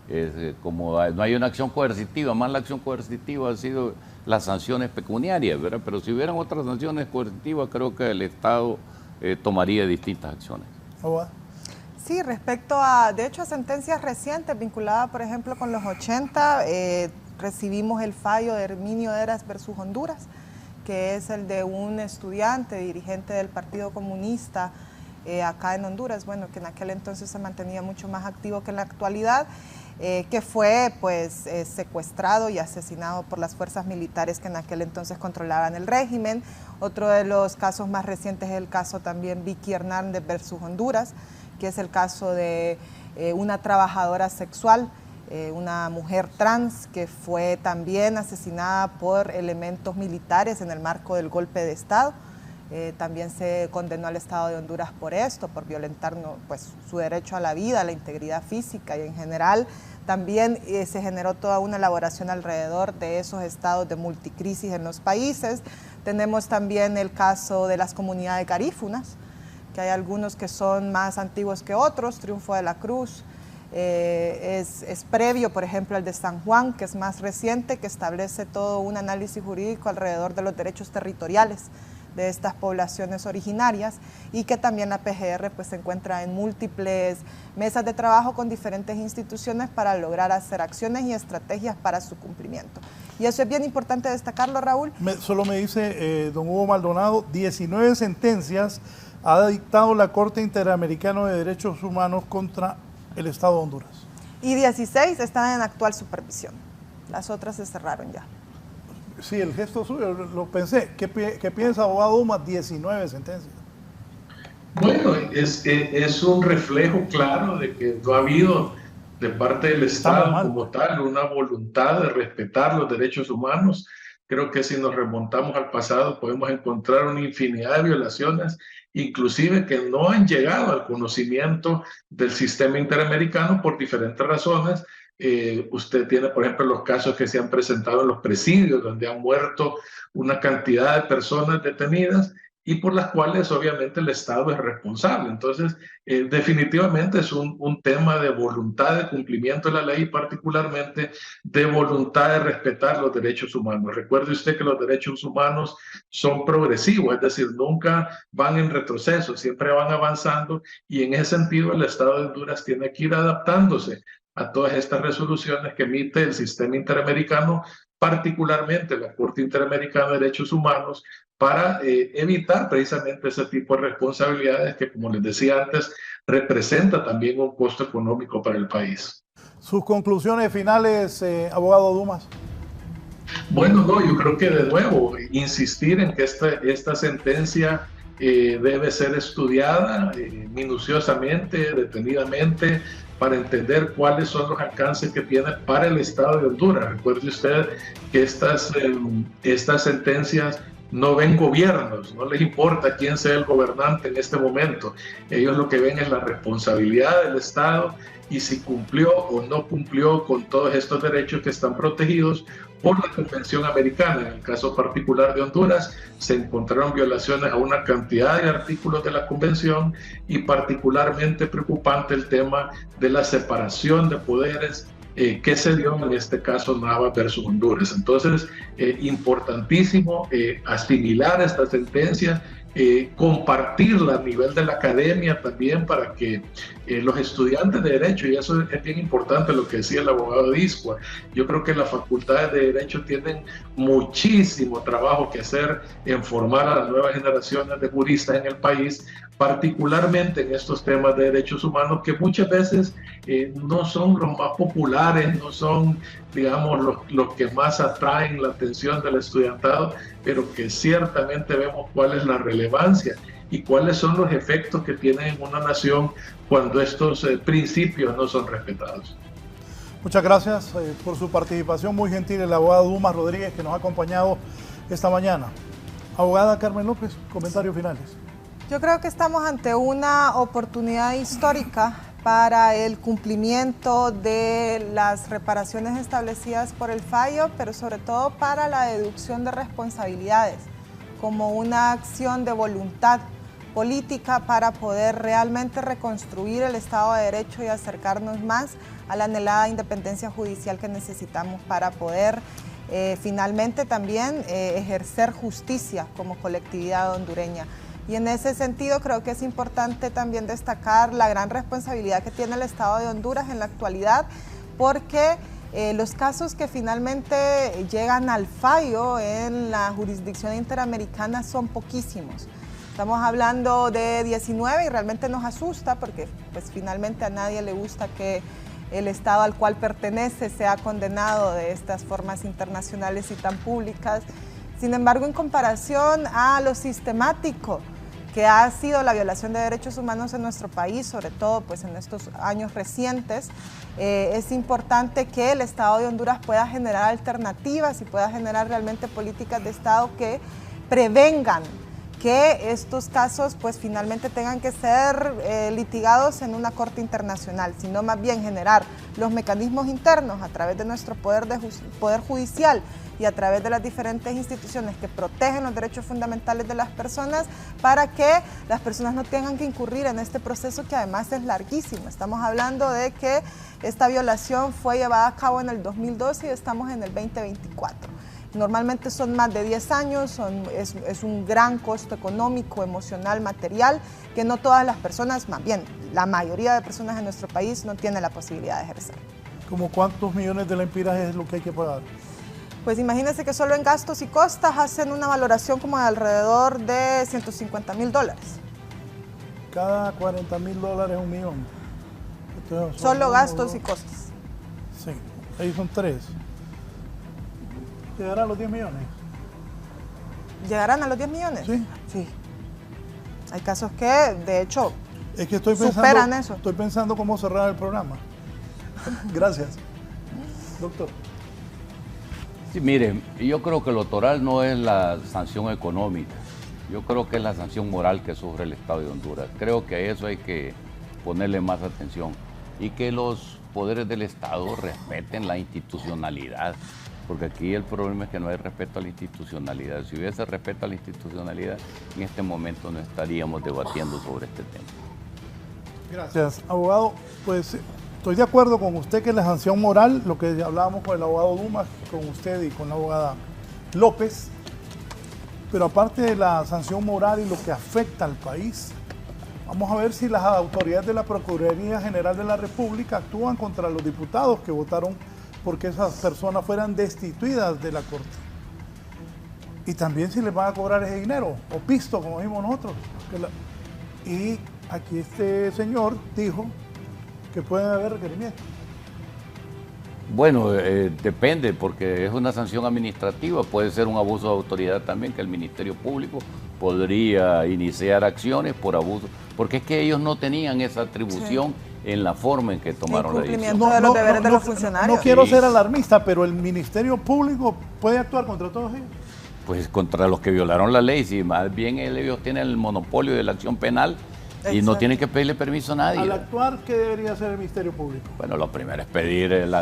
es como no hay una acción coercitiva, más la acción coercitiva ha sido las sanciones pecuniarias, ¿verdad? Pero si hubieran otras sanciones coercitivas, creo que el Estado tomaría distintas acciones. Sí, respecto a, de hecho, a sentencias recientes vinculadas, por ejemplo, con los 80, recibimos el fallo de Herminio Eras versus Honduras, que es el de un estudiante, dirigente del Partido Comunista acá en Honduras, bueno, que en aquel entonces se mantenía mucho más activo que en la actualidad, que fue pues secuestrado y asesinado por las fuerzas militares que en aquel entonces controlaban el régimen. Otro de los casos más recientes es el caso también Vicky Hernández versus Honduras, que es el caso de una trabajadora sexual, una mujer trans que fue también asesinada por elementos militares en el marco del golpe de Estado. También se condenó al Estado de Honduras por esto, por violentar pues, su derecho a la vida, a la integridad física, y en general también se generó toda una elaboración alrededor de esos estados de multicrisis en los países. Tenemos también el caso de las comunidades garífunas, que hay algunos que son más antiguos que otros. Triunfo de la Cruz es previo, por ejemplo, al de San Juan, que es más reciente, que establece todo un análisis jurídico alrededor de los derechos territoriales de estas poblaciones originarias, y que también la PGR pues, se encuentra en múltiples mesas de trabajo con diferentes instituciones para lograr hacer acciones y estrategias para su cumplimiento. Y eso es bien importante destacarlo, Raúl. Solo me dice don Hugo Maldonado, 19 sentencias ha dictado la Corte Interamericana de Derechos Humanos contra el Estado de Honduras. Y 16 están en actual supervisión. Las otras se cerraron ya. Sí, el gesto suyo, lo pensé. ¿Qué piensa, abogado Dumas? 19 sentencias. Bueno, es un reflejo claro de que no ha habido de parte del Estado como tal una voluntad de respetar los derechos humanos. Creo que si nos remontamos al pasado podemos encontrar una infinidad de violaciones, inclusive que no han llegado al conocimiento del sistema interamericano por diferentes razones. Usted tiene, por ejemplo, los casos que se han presentado en los presidios, donde han muerto una cantidad de personas detenidas y por las cuales obviamente el Estado es responsable. Entonces, definitivamente es un tema de voluntad de cumplimiento de la ley y particularmente de voluntad de respetar los derechos humanos. Recuerde usted que los derechos humanos son progresivos, es decir, nunca van en retroceso, siempre van avanzando, y en ese sentido el Estado de Honduras tiene que ir adaptándose a todas estas resoluciones que emite el sistema interamericano, particularmente la Corte Interamericana de Derechos Humanos, para evitar precisamente ese tipo de responsabilidades que, como les decía antes, representa también un costo económico para el país. Sus conclusiones finales, abogado Dumas. Bueno, no, yo creo que de nuevo, insistir en que esta sentencia debe ser estudiada minuciosamente, detenidamente, para entender cuáles son los alcances que tiene para el Estado de Honduras. Recuerde usted que estas sentencias no ven gobiernos, no les importa quién sea el gobernante en este momento. Ellos lo que ven es la responsabilidad del Estado y si cumplió o no cumplió con todos estos derechos que están protegidos por la Convención Americana. En el caso particular de Honduras, se encontraron violaciones a una cantidad de artículos de la Convención y particularmente preocupante el tema de la separación de poderes que se dio en este caso Nava versus Honduras. Entonces, importantísimo asimilar esta sentencia, compartirla a nivel de la academia también para que los estudiantes de Derecho, y eso es bien importante lo que decía el abogado de ISCUA, yo creo que las facultades de Derecho tienen muchísimo trabajo que hacer en formar a las nuevas generaciones de juristas en el país, particularmente en estos temas de derechos humanos que muchas veces no son los más populares, no son, digamos, los que más atraen la atención del estudiantado, pero que ciertamente vemos cuál es la relevancia y cuáles son los efectos que tienen en una nación cuando estos principios no son respetados. Muchas gracias por su participación, muy gentil el abogado Dumas Rodríguez que nos ha acompañado esta mañana. Abogada Carmen López, comentarios finales. Yo creo que estamos ante una oportunidad histórica para el cumplimiento de las reparaciones establecidas por el fallo, pero sobre todo para la deducción de responsabilidades, como una acción de voluntad política para poder realmente reconstruir el Estado de Derecho y acercarnos más a la anhelada independencia judicial que necesitamos para poder finalmente también ejercer justicia como colectividad hondureña. Y en ese sentido creo que es importante también destacar la gran responsabilidad que tiene el Estado de Honduras en la actualidad, porque los casos que finalmente llegan al fallo en la jurisdicción interamericana son poquísimos. Estamos hablando de 19 y realmente nos asusta porque pues, finalmente a nadie le gusta que el Estado al cual pertenece sea condenado de estas formas internacionales y tan públicas. Sin embargo, en comparación a lo sistemático que ha sido la violación de derechos humanos en nuestro país, sobre todo pues, en estos años recientes, es importante que el Estado de Honduras pueda generar alternativas y pueda generar realmente políticas de Estado que prevengan que estos casos pues finalmente tengan que ser litigados en una corte internacional, sino más bien generar los mecanismos internos a través de nuestro poder judicial y a través de las diferentes instituciones que protegen los derechos fundamentales de las personas para que las personas no tengan que incurrir en este proceso que además es larguísimo. Estamos hablando de que esta violación fue llevada a cabo en el 2012 y estamos en el 2024. Normalmente son más de 10 años, es un gran costo económico, emocional, material, que no todas las personas, más bien la mayoría de personas en nuestro país no tienen la posibilidad de ejercer. ¿Cómo cuántos millones de lempiras es lo que hay que pagar? Pues imagínense que solo en gastos y costas hacen una valoración como de alrededor de $150,000. Cada $40,000 $1 millón. Entonces, solo gastos y costas. Sí, ahí son 3. ¿Llegarán a los 10 millones? ¿Llegarán a los 10 millones? Sí. Sí. Hay casos que, de hecho, es que superan eso. Estoy pensando cómo cerrar el programa. Gracias. Doctor. Sí, miren, yo creo que lo toral no es la sanción económica. Yo creo que es la sanción moral que sufre el Estado de Honduras. Creo que a eso hay que ponerle más atención y que los poderes del Estado respeten la institucionalidad. Porque aquí el problema es que no hay respeto a la institucionalidad. Si hubiese respeto a la institucionalidad, en este momento no estaríamos debatiendo sobre este tema. Gracias, abogado. Pues estoy de acuerdo con usted que la sanción moral, lo que hablábamos con el abogado Dumas, con usted y con la abogada López, pero aparte de la sanción moral y lo que afecta al país, vamos a ver si las autoridades de la Procuraduría General de la República actúan contra los diputados que votaron porque esas personas fueran destituidas de la Corte. Y también si les van a cobrar ese dinero, o pisto, como dijimos nosotros. Y aquí este señor dijo que pueden haber requerimientos. Bueno, depende, porque es una sanción administrativa, puede ser un abuso de autoridad también, que el Ministerio Público podría iniciar acciones por abuso, porque es que ellos no tenían esa atribución. Sí. En la forma en que tomaron la decisión. Incumplimiento de los deberes de los funcionarios. No quiero ser alarmista, pero el Ministerio Público puede actuar contra todos ellos. Pues contra los que violaron la ley, si más bien ellos tienen el monopolio de la acción penal. Exacto. Y no tienen que pedirle permiso a nadie. Al actuar, ¿qué debería hacer el Ministerio Público? Bueno, lo primero es pedir el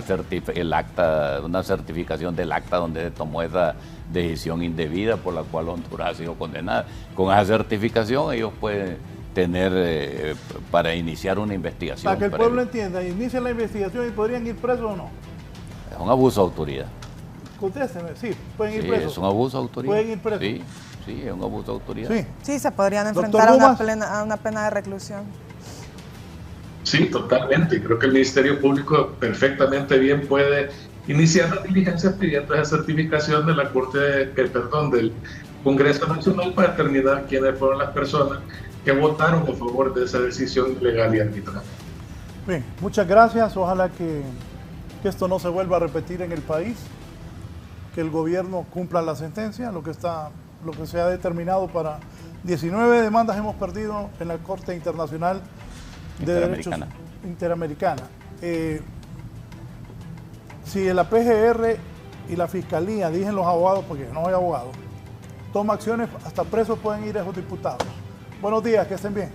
acta, una certificación del acta donde se tomó esa decisión indebida por la cual Honduras ha sido condenada. Con esa certificación ellos pueden tener para iniciar una investigación. Para que el pueblo entienda, inician la investigación y podrían ir presos o no. Es un abuso de autoridad. Contésteme, sí, pueden ir presos. Es un abuso de autoridad. Pueden ir presos. Sí, es un abuso de autoridad. Sí, se podrían enfrentar a una pena de reclusión. Sí, totalmente. Creo que el Ministerio Público perfectamente bien puede iniciar las diligencias pidiendo esa certificación de la Corte, del Congreso Nacional para determinar quiénes fueron las personas que votaron a favor de esa decisión legal y arbitral. Bien, muchas gracias. Ojalá que esto no se vuelva a repetir en el país, que el gobierno cumpla la sentencia, lo que se ha determinado para 19 demandas hemos perdido en la Corte Internacional de Derechos Interamericana. Si la PGR y la Fiscalía, dicen los abogados, porque no soy abogado, toma acciones, hasta presos pueden ir esos diputados. Buenos días, que estén bien.